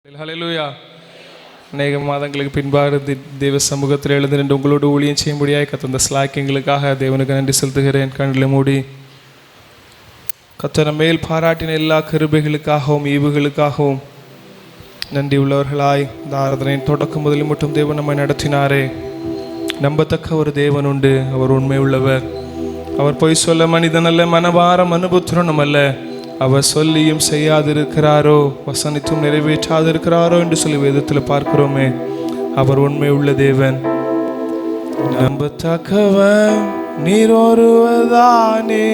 ஹல்லேலூயா. அநேக மாதங்களுக்கு பின்பாக தேவ சமூகத்தில் எழுந்து நின்று உங்களோடு ஊழியம் செய்யும்படியாக கர்த்தர் இந்த ஸ்லாக்கியங்களுக்காக தேவனுக்கு நன்றி செலுத்துகிறேன். கண்களை மூடி கர்த்தர் மேல் பாராட்டின எல்லா கிருபைகளுக்காகவும் ஈவுகளுக்காகவும் நன்றி உள்ளவர்களாய் இந்த ஆராதனையின் தொடக்கம் முதலில் மட்டும் தேவன் நம்மை நடத்தினாரே. நம்பத்தக்க ஒரு தேவன் உண்டு. அவர் உண்மை உள்ளவர். அவர் பொய் சொல்ல மனிதன் அல்ல, மனவாரம் அனுபவத்தினும் அல்ல. அவர் சொல்லியும் செய்யாதிருக்கிறாரோ, வசனித்தும் நிறைவேற்றாதிருக்கிறாரோ என்று சொல்லி வேதத்தில் பார்க்கிறோமே. அவர் உண்மை உள்ள தேவன். நம்பத்தக்கவர் நீர் ஒருவர்தானே,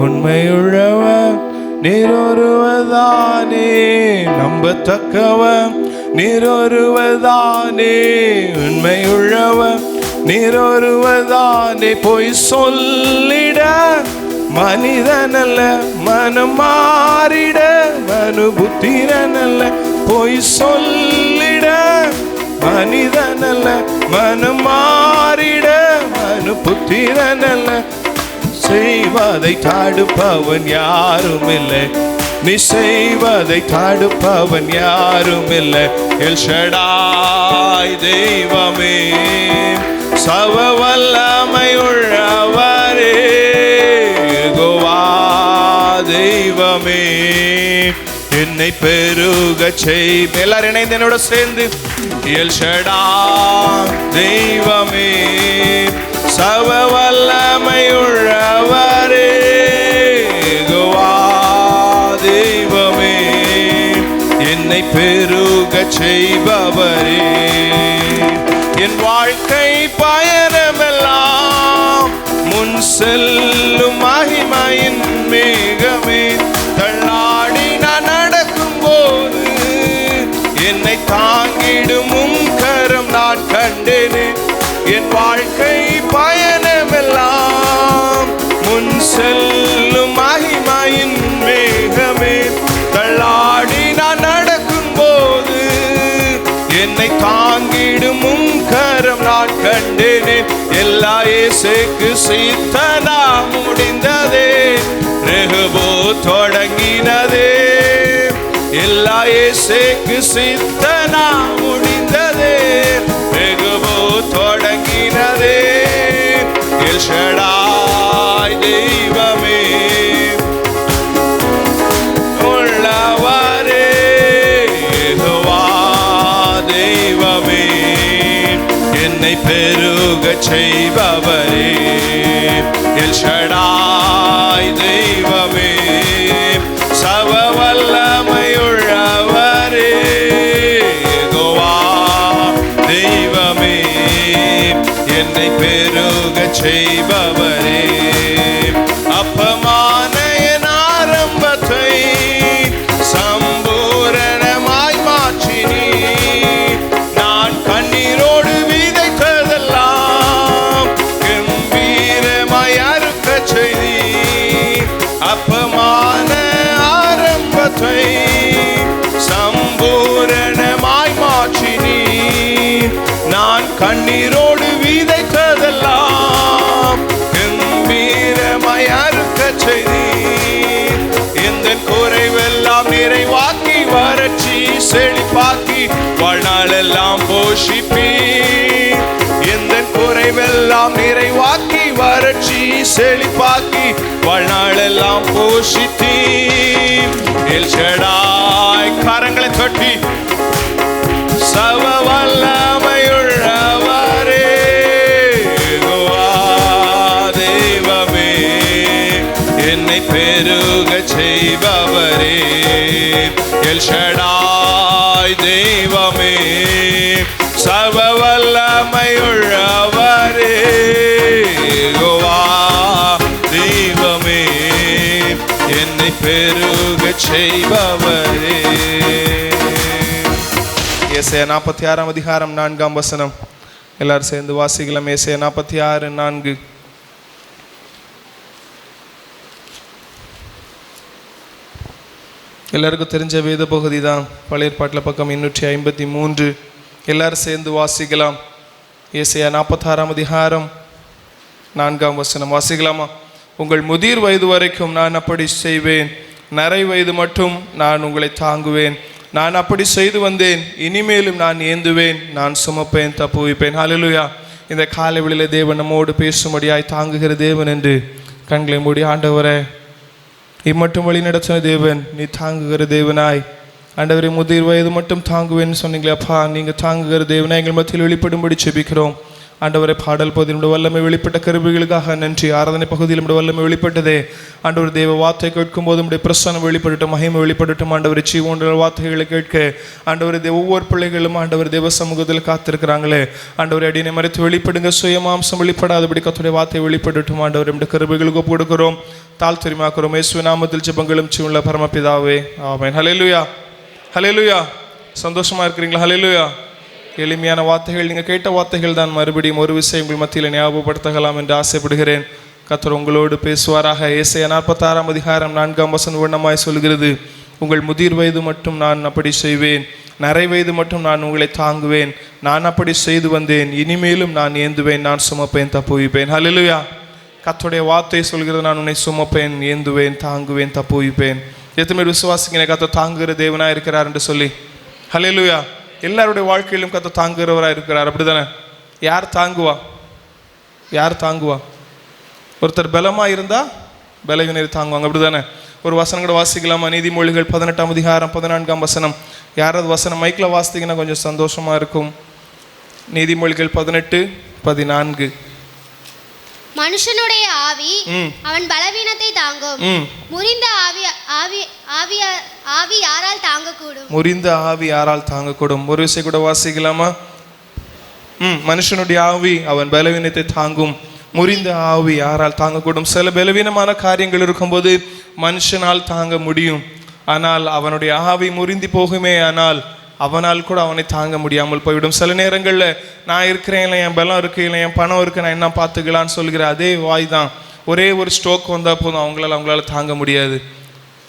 உண்மையுள்ளவர் நீர் ஒருவர்தானே. நம்பத்தக்கவர் நீர் ஒருவர்தானே, உண்மையுள்ளவர் நீர் ஒருவர்தானே. பொய் சொல்லிட மனிதன் அல்ல, மனம் மாறிட மனு புத்திரன் அல்ல. பொய் சொல்லிட மனிதன் அல்ல, மனம் மாறிட மனு புத்திரன் அல்ல. செய்வதை தடுப்பவன் யாரும் இல்லை, நீ செய்வதை தடுப்பவன் யாரும் இல்லை. எல் ஷடாய் தெய்வமே, சர்வ வல்லமை உள்ளவரே, தெய்வமே என்னை பெருக செய். எல்லாரும் இணைந்து என்னோட சேர்ந்து எல் ஷடாய் தெய்வமே, சர்வ வல்லமை உள்ளவரே, தெய்வமே என்னை பெருக செய்பவரே. என் வாழ்க்கை பயணமெல்லாம் முன் செல்லும் மகிமையின் மேகமே. தள்ளாடி நான் நடக்கும் போது என்னை தாங்கிடும் கரம் நான் கண்டேனே. என் வாழ்க்கை பயணமெல்லாம் முன் செல்லும் மகிமையின் மேகமே. தள்ளாடி நான் நடக்கும் போது என்னை தாங்கிடும் கரம் நான் கண்டேனே. எல்லா இயேசுக்கு சித்தனா முடிந்ததே, ரெஹபோ தொடங்கினதே. எல்லா இயேசுக்கு சித்தனா முடிந்ததே, ரெஹபோ தொடங்கினதே. எல் ஷடாய் தெய்வமே உள்ளவரே, தெய்வமே என்னை பெருக செய்பவரே. எல் ஷடாய் தெய்வமே, சர்வ வல்லமை உள்ளவரே, தெய்வமே என்னை பெருக செய்பவரே. அப்பமான என் ஆரம்பத்தை சம்பூரணமாய் மாற்றினீ. நான் கண்ணீரோடு விதைத்ததெல்லாம் கம்பீரமாய் அறுக்க செய்தி. அப்பமான ஆரம்பத்தை சம்பூரணமாய் மாற்றினீ. நான் கண்ணீரோடு விதைத்ததெல்லாம் கம்பீரமாய் அறுக்க செய்தி. இந்த குறைவெல்லாம் நிறைவாக்கி வறட்சி செழிப்பாக்கி வாழ்நாளெல்லாம் போஷிப்பி. இந்த குறைவெல்லாம் நிறைவாக்கி வறட்சி செழிப்பாக்கி வாழ்நாளெல்லாம் போஷித்தி. எல் ஷடாய் கரங்களை தட்டி சர்வ வல்லமையுள்ளவரே, தெய்வமே என்னை பெருக செய்பவரே. எல் ஷடாய் தெய்வமே, சர்வ வல்லமையுள்ளவரே, தெய்வமே என்னை பெருக செய்பவரே. ஏசாயா 46 அதிகாரம் 4 வசனம். எல்லாரும் சேர்ந்து வாசிக்கலாம். ஏசாயா 46:4. எல்லாருக்கும் தெரிஞ்ச வேத பகுதி தான். பழைய ஏற்பாட்டில் பக்கம் 253. எல்லாரும் சேர்ந்து வாசிக்கலாம். ஏசாயா 46 அதிகாரம் 4 வசனம் வாசிக்கலாமா? உங்கள் முதிர் வயது வரைக்கும் நான் அப்படி செய்வேன், நரை வயது மட்டும் நான் உங்களை தாங்குவேன். நான் அப்படி செய்து வந்தேன், இனிமேலும் நான் ஏந்துவேன், நான் சுமப்பேன், தப்புவிப்பேன். ஹல்லேலூயா. இந்த காலைவெளியிலே தேவன் நம்மோடு பேசும்படியாய் தாங்குகிற தேவன் என்று கண்களை மூடி, ஆண்டவரே இம்மட்டும் வழி நடத்தின தேவன், நீ தாங்குகிற தேவனாய், ஆண்டவரே முதிர் வயது மட்டும் தாங்குவேன்னு சொன்னீங்களே அப்பா, நீங்கள் தாங்குகிற தேவனாய் எங்கள் மத்தியில் வெளிப்படும்படி செபிக்கிறோம். ஆண்டவரை பாடல் பகுதியில் நம்முடைய வல்லமை வெளிப்பட்ட கிருபைகளுக்காக நன்றி. ஆராதனை பகுதியில் நம்முடைய வல்லமை வெளிப்பட்டதே ஆண்டவர், தேவ வார்த்தை கேட்கும் போது நம்முடைய பிரசன்னம் வெளிப்படட்டும், மகிமை வெளிப்படட்டும். ஆண்டவர் ஜீவனுள்ள வார்த்தைகளை கேட்க ஆண்டவர் ஒவ்வொரு பிள்ளைகளும் ஆண்டவர் தேவ சமூகத்தில் காத்திருக்கிறாங்களே, ஆண்டவர் அடியை மறைத்து வெளிப்படுங்க, சுயமாம்சம் வெளிப்படாதபடி கர்த்தருடைய வார்த்தை வெளிப்படட்டும். ஆண்டவர் நம்முடைய கிருபைகளுக்கு ஒப்பு கொடுக்கிறோம், தாழ்த்துரிமாக்கிறோம். இயேசுவின் நாமத்தில் ஜெபங்களும் ஜீவனுள்ள பரமபிதாவே, ஆமென். ஹல்லேலூயா, ஹல்லேலூயா. சந்தோஷமா இருக்கிறீங்களா? ஹல்லேலூயா. எளிமையான வார்த்தைகள், நீங்கள் கேட்ட வார்த்தைகள் தான். மறுபடியும் ஒரு விஷயம் உங்கள் மத்தியில் ஞாபகப்படுத்தலாம் என்று ஆசைப்படுகிறேன். கர்த்தர் உங்களோடு பேசுவாராக. ஏசாயா 46 அதிகாரம் 4 வண்ணமாய் சொல்கிறது, உங்கள் முதிர் வயது மட்டும் நான் அப்படி செய்வேன், நரை வயது மட்டும் நான் உங்களை தாங்குவேன், நான் அப்படி செய்து வந்தேன், இனிமேலும் நான் ஏந்துவேன், நான் சுமப்பேன், தப்புவிப்பேன். ஹல்லேலூயா. கர்த்தருடைய வார்த்தை சொல்கிறது, நான் உன்னை சுமப்பேன், ஏந்துவேன், தாங்குவேன், தப்புவிப்பேன். எத்தனை பேர் விசுவாசிங்க கர்த்தர் தாங்குகிற தேவனாக இருக்கிறார் என்று சொல்லி? ஹல்லேலூயா. எல்லாருடைய வாழ்க்கையிலும் கர்த்தர் தாங்குகிறவராக இருக்கிறார், அப்படிதானே? யார் தாங்குவா? யார் தாங்குவா? ஒருத்தர் பலமாக இருந்தால் பலவீனரை தாங்குவாங்க, அப்படிதானே? ஒரு வசனம் கூட வாசிக்கலாமா? நீதிமொழிகள் 18 அதிகாரம் 14 யாராவது வசனம் மைக்கில் வாசித்தீங்கன்னா கொஞ்சம் சந்தோஷமாக இருக்கும். நீதிமொழிகள் 18:14. மனுஷனுடைய ஆவி அவன் பலவீனத்தை தாங்கும், முறிந்த ஆவி யாரால் தாங்கக்கூடும்? முறிந்த ஆவி யாரால் தாங்கக்கூடும்? ஒரு விஷயம் கூட வாசிக்கலாமா? மனுஷனுடைய ஆவி அவன் பலவீனத்தை தாங்கும், முறிந்த ஆவி யாரால் தாங்கக்கூடும்? சில பலவீனமான காரியங்கள் இருக்கும்போது மனுஷனால் தாங்க முடியும், ஆனால் அவனுடைய ஆவி முறிந்து போகுமே, ஆனால் அவனால் கூட அவனை தாங்க முடியாமல் போய்விடும். சில நேரங்களில் நான் இருக்கிறேன், இல்லை என் பலம் இருக்குது, இல்லை என் பணம் இருக்குது, நான் என்ன பார்த்துக்கலான்னு சொல்கிற அதே வாய் தான் ஒரே ஒரு ஸ்ட்ரோக் வந்தால் போதும் அவங்களால தாங்க முடியாது.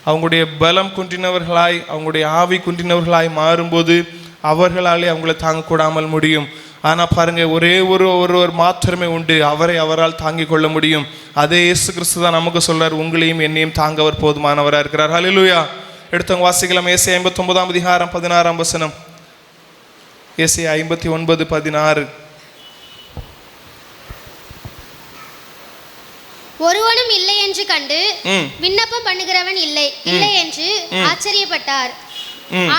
அவங்களுடைய பலம் குன்றினவர்களாய், அவங்களுடைய ஆவி குன்றினவர்களாய் மாறும்போது அவர்களாலே அவங்கள தாங்கக்கூடாமல் முடியும். ஆனால் பாருங்கள், ஒரே ஒரு மாத்திரமே உண்டு, அவரால் தாங்கிக் கொள்ள முடியும். அதே இயேசு கிறிஸ்து தான் நமக்கு சொல்றார், உங்களையும் என்னையும் தாங்க அவர் போதுமானவராக இருக்கிறார். ஹல்லேலூயா. எடுத்தவங்க வாசிக்கலாம். ஏசாயா 59 அதிகாரம் 16. ஏசாயா 59:16. ஒருவனும் இல்லை என்று கண்டு விண்ணப்பம் பண்ணுகிறவன் இல்லை என்று ஆச்சரியப்பட்டார்.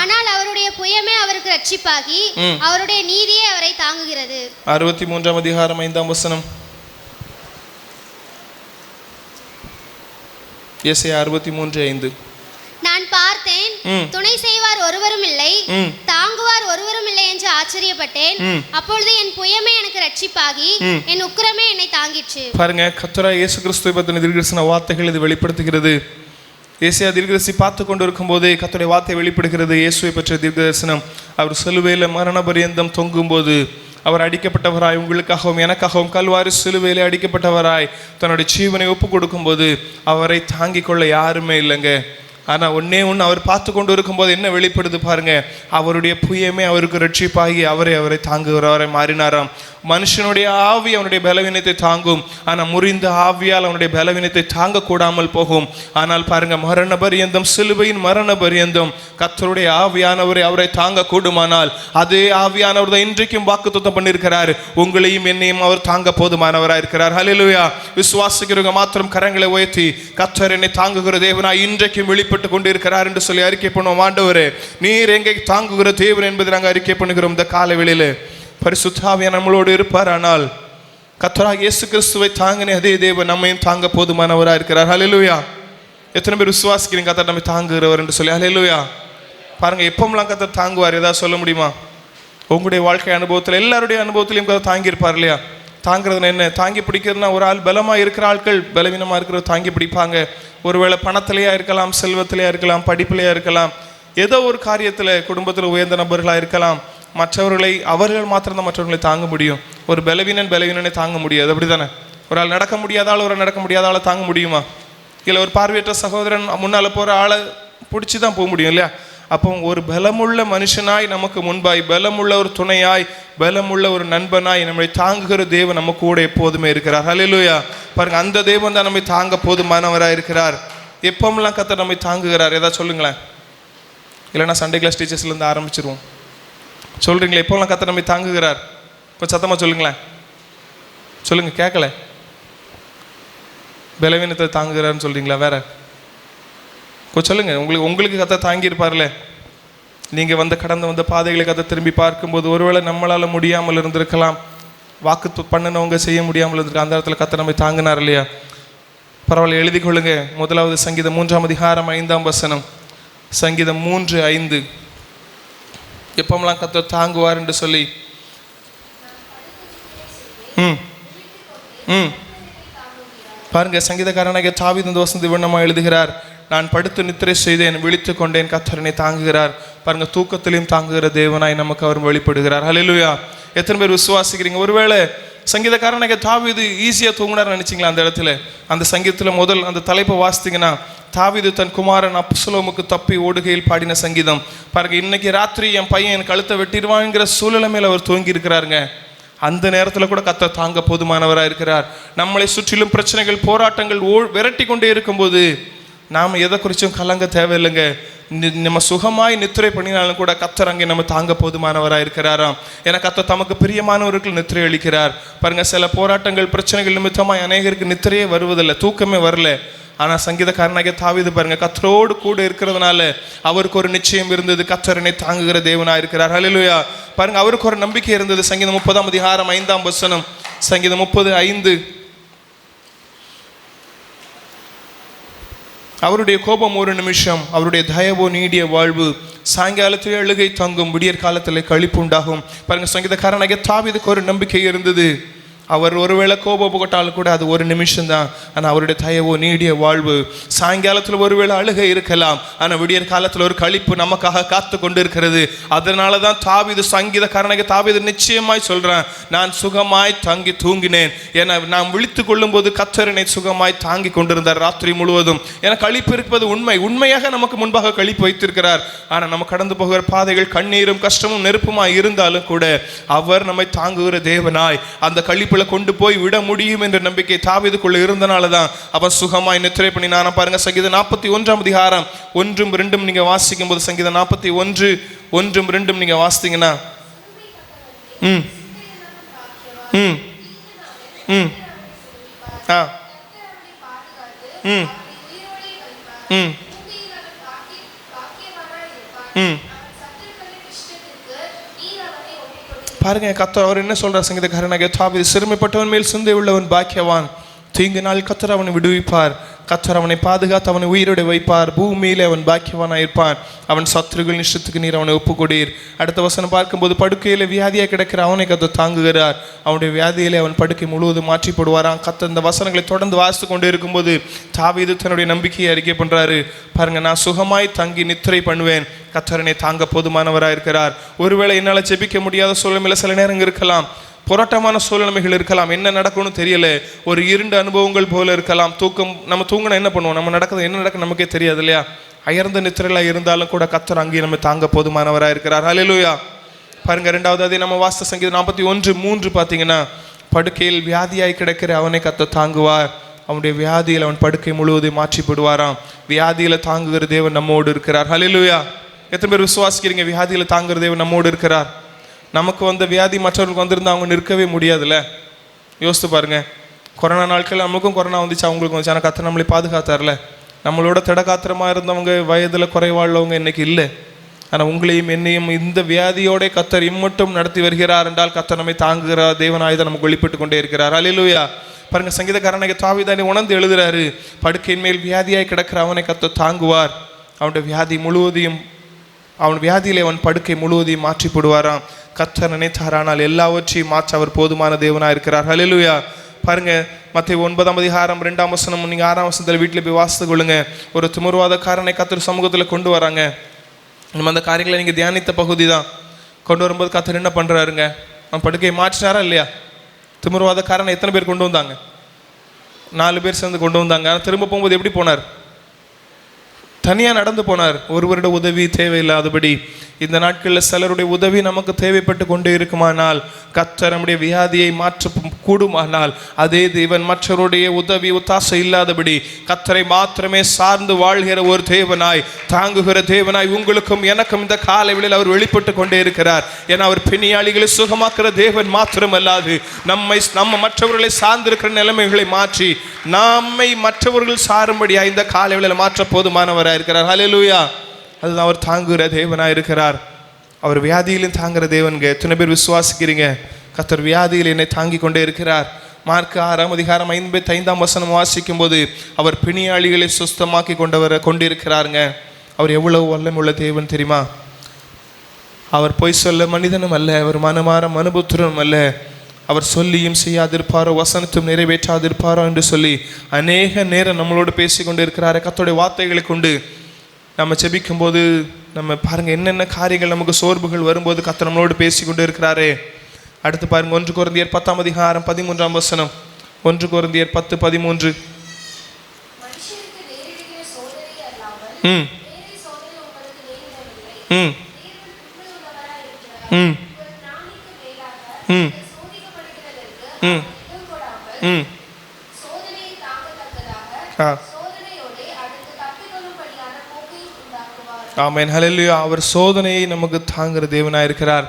ஆனால் அவருடைய புயமே அவருக்கு ரட்சிப்பாகி அவருடைய நீதியே அவரை தாங்குகிறது. 63 அதிகாரம் 5. ஏசாயா 63:5. நான் பார்த்தேன், துணை செய்வார் ஒருவரும் இல்லை, தாங்குவார் ஒருவரும் இல்லை என்று ஆச்சரியப்பட்டேன். அப்பொழுது என் புயமே எனக்கு ரட்சிப்பாகி என் உக்கிரமே என்னை தாங்கிற்று. பாருங்க, கர்த்தராகிய இயேசு கிறிஸ்துவை பற்றின தீர்க்கதரிசன வார்த்தைகள் இது வெளிப்படுத்துகிறது. ஏசாயா தீர்க்கதரிசி பார்த்து கொண்டு இருக்கும் போதே கர்த்தருடைய வார்த்தை வெளிப்படுகிறது. இயேசுவை பற்றிய தீர்க்கதரிசனம். அவர் சிலுவையில் மரண பரியந்தம் தொங்கும் போது அவர் அடிக்கப்பட்டவராய், உங்களுக்காகவும் எனக்காகவும் கல்வாரி சிலுவையிலே அடிக்கப்பட்டவராய் தன்னுடைய ஜீவனை ஒப்பு கொடுக்கும் போது அவரை தாங்கிக் கொள்ள யாருமே இல்லைங்க. ஆனால் ஒன்னே ஒன்று அவர் பார்த்து கொண்டு இருக்கும்போது என்ன வெளிப்படுது பாருங்க, அவருடைய புயமே அவருக்கு ரட்சிப்பாகி அவரை தாங்குகிறவரை மாறினாராம். மனுஷனுடைய ஆவி அவனுடைய பலவீனத்தை தாங்கும், ஆனால் முறிந்த ஆவியால் அவனுடைய பலவீனத்தை தாங்க கூடாமல் போகும். ஆனால் பாருங்க, மரண பரியந்தம், சிலுவையின் மரண பரியந்தம் கர்த்தருடைய ஆவியானவரை அவரை தாங்க கூடுமானால் அதே ஆவியானவர் தான் இன்றைக்கும் வாக்குத்தத்தம் பண்ணியிருக்கிறார், உங்களையும் என்னையும் அவர் தாங்க போதுமானவராக இருக்கிறார். ஹல்லேலூயா. விசுவாசிக்கிறவங்க மாத்திரம் கரங்களை உயர்த்தி, கர்த்தர் என்னை தாங்குகிற தேவனாய் இன்றைக்கும் வெளிப்பட்டு கொண்டிருக்கிறார் என்று சொல்லி அறிக்கை பண்ணுவோம். ஆண்டவரே, நீர் எங்கே தாங்குகிற தேவன் என்பதை நாங்கள் அறிக்கை பண்ணுகிறோம். இந்த காலை வேளையிலே பரிசுத்த ஆவியானவர் நம்மளோடு இருப்பார். ஆனால் கர்த்தராகிய இயேசு கிறிஸ்துவை தாங்கின அதே தேவன் நம்மையும் தாங்க போதுமானவராக இருக்கிறார். ஹல்லேலூயா. எத்தனை பேர் விசுவாசிக்கிறீங்க கர்த்தர் நம்மை தாங்குகிறவர் என்று சொல்லி? ஹல்லேலூயா. பாருங்க, எப்பமெல்லாம் கர்த்தர் தாங்குவார், ஏதாவது சொல்ல முடியுமா? உங்களுடைய வாழ்க்கை அனுபவத்தில், எல்லாருடைய அனுபவத்திலையும் கர்த்தர் தாங்கியிருப்பார் இல்லையா? தாங்கிறதுனா என்ன? தாங்கி பிடிக்கிறதுனா, ஒரு ஆள் பலமாக இருக்கிற ஆட்கள் பலவீனமாக இருக்கிறத தாங்கி பிடிப்பாங்க. ஒருவேளை பணத்திலையா இருக்கலாம், செல்வத்திலையா இருக்கலாம், படிப்பிலையா இருக்கலாம், ஏதோ ஒரு காரியத்தில் குடும்பத்தில் உயர்ந்த நபர்களாக இருக்கலாம். மற்றவர்களை, அவர்கள் மாத்திரம்தான் மற்றவர்களை தாங்க முடியும். ஒரு பலவீனனை தாங்க முடியாது, அப்படி தானே? ஒரு ஆள் நடக்க முடியாத ஆள் ஒரு நடக்க முடியாத ஆளை தாங்க முடியுமா? இல்லை ஒரு பார்வையற்ற சகோதரன் முன்னால் போகிற ஆளை பிடிச்சி தான் போக முடியும் இல்லையா? அப்போ ஒரு பலமுள்ள மனுஷனாய் நமக்கு முன்பாய், பலமுள்ள ஒரு துணையாய், பலமுள்ள ஒரு நண்பனாய் நம்மை தாங்குகிற தேவன் நம்ம கூட எப்போதுமே இருக்கிறார். ஹல்லேலூயா. பாருங்க, அந்த தேவன் தான் நம்மை தாங்க போதுமானவராக இருக்கிறார். எப்பமெல்லாம் கர்த்தர் நம்மை தாங்குகிறார்? ஏதாவது சொல்லுங்களேன். இல்லைன்னா சண்டே கிளாஸ் டீச்சர்ஸ்லேருந்து ஆரம்பிச்சிருவோம். சொல்கிறீங்களே எப்போல்லாம் கர்த்தர் நம்மை தாங்குகிறார்? கொஞ்சம் சத்தமாக சொல்லுங்களேன். சொல்லுங்கள், கேட்கல. பலவீனத்தை தாங்குகிறாருன்னு சொல்கிறீங்களா? வேற கொஞ்சம் சொல்லுங்கள். உங்களுக்கு கர்த்தர் தாங்கியிருப்பார்ல. நீங்கள் கடந்து வந்த பாதைகளை கர்த்தர் திரும்பி பார்க்கும்போது ஒருவேளை நம்மளால் முடியாமல் இருந்திருக்கலாம், வாக்கு பண்ணினவங்க செய்ய முடியாமல் இருந்திருக்கலாம். அந்த இடத்துல கர்த்தர் நம்மை தாங்கினார் இல்லையா? பரவாயில்ல, எழுதி கொள்ளுங்க. முதலாவது சங்கீதம் 3ஆம் அதிகாரம் 5ஆம் வசனம். சங்கீதம் 3:5. எப்பமெல்லாம் கர்த்தர் தாங்குவார் என்று சொல்லி பாருங்க. சங்கீதக்காரனாகிய தாவீது இந்த வசனத்தை வண்ணமாக எழுதுகிறார். நான் படுத்து நித்திரை செய்தேன், விழித்து கொண்டேன், கர்த்தர் என்னை தாங்குகிறார். பாருங்க, தூக்கத்திலையும் தாங்குகிற தேவனாய் நமக்கு அவர் வெளிப்படுகிறார். ஹல்லேலூயா. எத்தனை பேர் விசுவாசிக்கிறீங்க? ஒருவேளை சங்கீதக்காரனாகிய தாவீது ஈஸியாக தூங்கினார்னு நினைச்சிங்களா? அந்த இடத்துல அந்த சங்கீதத்தில் முதல் அந்த தலைப்பை வாசித்தீங்கன்னா, தாவீது தன் குமாரன் அப்சலோமுக்கு தப்பி ஓடுகையில் பாடின சங்கீதம். பாருங்க, இன்னைக்கு ராத்திரி என் பையன் என் கழுத்தை வெட்டிடுவாங்கிற சூழ்நிலை மேல அவர் தூங்கி இருக்கிறாருங்க. அந்த நேரத்தில் கூட கர்த்தர் தாங்க போதுமானவராக இருக்கிறார். நம்மளை சுற்றிலும் பிரச்சனைகள், போராட்டங்கள் விரட்டி கொண்டே இருக்கும்போது நாம் எதை குறிச்சும் கலங்க தேவையில்லைங்க. நம்ம சுகமாய் நித்திரை பண்ணினாலும் கூட கர்த்தர் அங்கே நம்ம தாங்க போதுமானவராக இருக்கிறாராம். ஏன்னா கர்த்தர் தமக்கு பிரியமானவர்கள் நித்திரை அளிக்கிறார். பாருங்க, சில போராட்டங்கள், பிரச்சனைகள் நிமித்தமாய் அநேகருக்கு நித்திரையே வருவதில்லை, தூக்கமே வரல. ஆனால் சங்கீதக்காரனாகிய தாவீது பாருங்க, கர்த்தரோடு கூட இருக்கிறதுனால அவருக்கு ஒரு நிச்சயம் இருந்தது, கர்த்தர் என்னை தாங்குகிற தேவனாக இருக்கிறார். ஹல்லேலூயா. பாருங்க, அவருக்கு ஒரு நம்பிக்கை இருந்தது. சங்கீதம் 30ஆம் அதிகாரம் 5ஆம் வசனம். சங்கீதம் 30:5. அவருடைய கோபம் ஒரு நிமிஷம், அவருடைய தயவோ நீடிய வாழ்வு. சாயங்காலத்திலே அழுகை தங்கும், விடியற் காலத்திலே களிப்பு உண்டாகும். பாருங்க, சங்கீதக்காரனாகிய தாவீதுக்கு ஒரு நம்பிக்கை இருந்தது. அவர் ஒருவேளை கோபப்பட்டாலும் கூட அது ஒரு நிமிஷம் தான். ஆனால் அவருடைய தயவோ நீடிய வாழ்வு. சாயங்காலத்தில் ஒருவேளை அழுகை இருக்கலாம், ஆனால் விடியற் காலத்தில் ஒரு களிப்பு நமக்காக காத்து கொண்டு இருக்கிறது. அதனால தான் தாவீது, சங்கீதக்காரனாகிய தாவீது நிச்சயமாய் சொல்றான், நான் சுகமாய் தங்கி தூங்கினேன். ஏன்னா நான் விழித்து கொள்ளும் போது கர்த்தர் என்னை சுகமாய் தாங்கி கொண்டிருந்தார் ராத்திரி முழுவதும். ஏன்னா களிப்பு இருப்பது உண்மை, உண்மையாக நமக்கு முன்பாக களிப்பு வைத்திருக்கிறார். ஆனால் நம்ம கடந்து போகிற பாதைகள் கண்ணீரும் கஷ்டமும் நெருப்புமாய் இருந்தாலும் கூட அவர் நம்மை தாங்குகிற தேவனாய் அந்த களிப்பு கொண்டு போய் விட முடியும் என்ற நம்பிக்கை தாவீதுக்குள்ள இருந்தனால தான் அவன் சுகமாய் நித்திரை பண்ணினான். பாருங்க, சங்கீதம் 41ஆம் அதிகாரம் 1 மற்றும் 2 நீங்க வாசிக்கும் போது, சங்கீதம் 41 1 மற்றும் 2 நீங்க வாசித்தீங்கன்னா பாருங்க, கர்த்தர் அவர் என்ன சொல்றார்? சங்கீதக்காரனாகிய தாவீது, சிறுமைப்பட்டவன் மேல் சிந்தை உள்ளவன் பாக்கியவான், தீங்கு நாள் கர்த்தர் அவனை விடுவிப்பார், கர்த்தர் அவனை பாதுகாத்து அவனை உயிரோடு வைப்பார், பூமியிலே அவன் பாக்கியவானாக இருப்பான், அவன் சத்துருகள் இஷ்டத்துக்கு நீர் அவனை ஒப்புக்கொடீர். அடுத்த வசனம் பார்க்கும்போது, படுக்கையில வியாதியாக கிடக்கிற அவனை கர்த்தர் தாங்குகிறார், அவனுடைய வியாதியிலே அவன் படுக்கை முழுவதும் மாற்றி போடுவாராம். கர்த்தர் இந்த வசனங்களை தொடர்ந்து வாசித்து கொண்டே இருக்கும்போது தாவீது தன்னுடைய நம்பிக்கையை அறிக்கை பண்றாரு. பாருங்க, நான் சுகமாய் தங்கி நித்திரை பண்ணுவேன், கர்த்தரனை தாங்க போதுமானவராக இருக்கிறார். ஒருவேளை என்னால் ஜெபிக்க முடியாத சூழ்நிலை சில நேரங்கள் இருக்கலாம், போராட்டமான சூழ்நிலைகள் இருக்கலாம், என்ன நடக்கும்னு தெரியல, ஒரு இருண்ட அனுபவங்கள் போல இருக்கலாம். நம்ம தூங்கினா என்ன பண்ணுவோம்? நம்ம என்ன நடக்குது நமக்கே தெரியாது இல்லையா? அயர்ந்த நித்திரையில் இருந்தாலும் கூட கர்த்தர் அங்கே நம்ம தாங்க போதுமானவராக இருக்கிறார். ஹல்லேலூயா. பாருங்க, ரெண்டாவது அதே நம்ம வாசித்த சங்கீதம் 41:3 பார்த்தீங்கன்னா, படுக்கையில் வியாதியாய் கிடக்கிற அவனை கர்த்தர் தாங்குவார், அவனுடைய வியாதியில் அவன் படுக்கை முழுவதும் மாற்றி போடுவாராம். வியாதியில தாங்குகிற தேவன் நம்மோடு இருக்கிறார். ஹல்லேலூயா. எத்தனை பேர் விசுவாசிக்கிறீங்க வியாதியில தாங்குகிற தேவன் நம்மோடு இருக்கிறார்? நமக்கு வந்த வியாதி மற்றவர்களுக்கு வந்திருந்தா அவங்க நிற்கவே முடியாதுல்ல. யோசித்து பாருங்க, கொரோனா நாட்கள் நமக்கும் கொரோனா வந்துச்சு, அவங்களுக்கு வந்துச்சு, ஆனால் கர்த்தர் நம்மளை பாதுகாத்தார்ல. நம்மளோட திடகாத்திரமாக இருந்தவங்க, வயதில் குறைவாழ்வங்க இன்னைக்கு இல்லை. ஆனால் உங்களையும் என்னையும் இந்த வியாதியோட கர்த்தர் இம்மட்டும் நடத்தி வருகிறார் என்றால் கர்த்தர் நம்மை தாங்குகிறார், தேவனாயுதம் நமக்கு வெளிப்பட்டு கொண்டே இருக்கிறார். ஹல்லேலூயா. பாருங்க, சங்கீதக்காரனாகிய தாவீது உணர்ந்து எழுதுறாரு, படுக்கையின் மேல் வியாதியாய் கிடக்கிற அவனை கர்த்தர் தாங்குவார், அவனுடைய வியாதி முழுவதையும், அவன் வியாதியிலே அவன் படுக்கை முழுவதையும் மாற்றி போடுவாராம். கர்த்தர் நினைத்தாரானால் எல்லாவற்றையும் மாற்ற அவர் போதுமான தேவனாக இருக்கிறார். ஹல்லேலூயா. பாருங்க, மத்தேயு 9ஆம் அதிகாரம் 2ஆம் வசனம் நீங்கள் 6ஆம் வசனத்தில் வீட்டில் போய் வாசித்து கொள்ளுங்க. ஒரு திமிர்வாதக்காரனை கர்த்தர் சமூகத்தில் கொண்டு வராங்க. நம்ம அந்த காரியங்களை நீங்கள் தியானித்த பகுதி தான். கொண்டு வரும்போது கர்த்தர் என்ன பண்ணுறாருங்க? அவன் படுக்கையை மாற்றினாரா இல்லையா? திமிர்வாதக்காரனை எத்தனை பேர் கொண்டு வந்தாங்க? 4 பேர் சேர்ந்து கொண்டு வந்தாங்க. ஆனால் திரும்ப போகும்போது எப்படி போனார்? தனியாக நடந்து போனார். ஒருவருடைய உதவி தேவையில்லாதபடி. இந்த நாட்களில் சிலருடைய உதவி நமக்கு தேவைப்பட்டு கொண்டே இருக்குமானால், கர்த்தர் நம்முடைய வியாதியை மாற்ற கூடுமானால், அதே தேவன் மற்றவருடைய உதவி ஒத்தாசை இல்லாதபடி கர்த்தரை மாத்திரமே சார்ந்து வாழ்கிற ஒரு தேவனாய், தாங்குகிற தேவனாய் உங்களுக்கும் எனக்கும் இந்த காலைகளில் அவர் வெளிப்பட்டு கொண்டே இருக்கிறார். ஏன்னா அவர் பிணியாளிகளை சுகமாக்குற தேவன் மாத்திரமல்லாது நம்ம மற்றவர்களை சார்ந்திருக்கிற நிலைமைகளை மாற்றி நம்மை மற்றவர்கள் சாரும்படியா இந்த காலைகளில் மாற்ற போதுமானவராக இருக்கிறார். ஹல்லேலூயா. அதுதான் அவர் தாங்குகிற தேவனாக இருக்கிறார். அவர் வியாதியிலும் தாங்குகிற தேவன்க. எத்தனை பேர் விசுவாசிக்கிறீங்க? கர்த்தர் வியாதியில் என்னை தாங்கி கொண்டே இருக்கிறார். மார்க் 6:55 வாசிக்கும் போது அவர் பிணியாளிகளை சுஸ்தமாக்கி கொண்டிருக்கிறாருங்க. அவர் எவ்வளவு வல்லமுள்ள தேவன் தெரியுமா? அவர் பொய் சொல்ல மனிதனும் அல்ல, அவர் மனமாற மனுபுத்திரனும் அல்ல. அவர் சொல்லியும் செய்யாதிருப்பாரோ, வசனத்தும் நிறைவேற்றாதிருப்பாரோ என்று சொல்லி அநேக நேரம் நம்மளோடு பேசி கொண்டு இருக்கிறாரு. கர்த்தருடைய வார்த்தைகளை கொண்டு நம்ம ஜெபிக்கும் போது நம்ம பாருங்க, என்னென்ன காரியங்கள் நமக்கு சோர்வுகள் வரும்போது கர்த்தர் நம்மளோடு பேசி கொண்டு இருக்கிறாரே. அடுத்து பாருங்க, 1 கொரிந்தியர் 10:13. 1 கொரிந்தியர் 10:13. ஆமென், ஹல்லேலூயா. அவர் சோதனையை நமக்கு தாங்குகிற தேவனாய் இருக்கிறார்.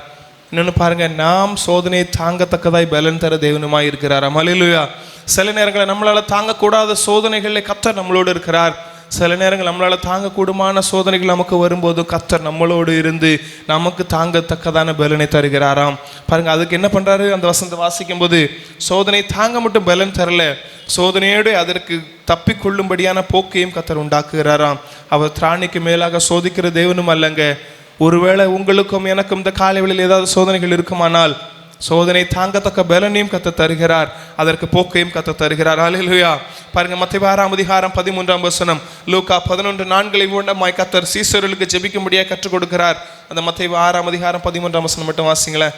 இன்னொன்று பாருங்க, நாம் சோதனையை தாங்கத்தக்கதாய் பலன் தர தேவனுமாய் இருக்கிறார். ஹல்லேலூயா. சில நேரங்களில் நம்மளால் தாங்கக்கூடாத சோதனைகளில் கர்த்தர் நம்மளோடு இருக்கிறார். சில நேரங்கள் நம்மளால் தாங்கக்கூடுமான சோதனைகள் நமக்கு வரும்போது கர்த்தர் நம்மளோடு இருந்து நமக்கு தாங்கத்தக்கதான பலனை தருகிறாராம். பாருங்க, அதுக்கு என்ன பண்ணுறாரு? அந்த வசனத்தை வாசிக்கும் போது சோதனை தாங்க மட்டும் பலன் தரல, சோதனையோடு அதற்கு தப்பிக்கொள்ளும்படியான போக்கையும் கர்த்தர் உண்டாக்குகிறாராம். அவர் திராணிக்கு மேலாக சோதிக்கிற தேவனும் அல்லங்க. ஒருவேளை உங்களுக்கும் எனக்கும் இந்த காலைகளில் ஏதாவது சோதனைகள் இருக்குமானால் சோதனை தாங்கத்தக்க பலனையும் கர்த்தர் தருகிறார், அதற்கு போக்கையும் கர்த்தர் தருகிறார். ஹல்லேலூயா. பாருங்க, மத்தேயு 6:13, லூக்கா 11:4 கர்த்தர் சீசர்களுக்கு ஜெபிக்கும்படியாக கற்றுக் கொடுக்கிறார். அந்த மத்தேயு 6:13 மட்டும் வாசிங்களேன்.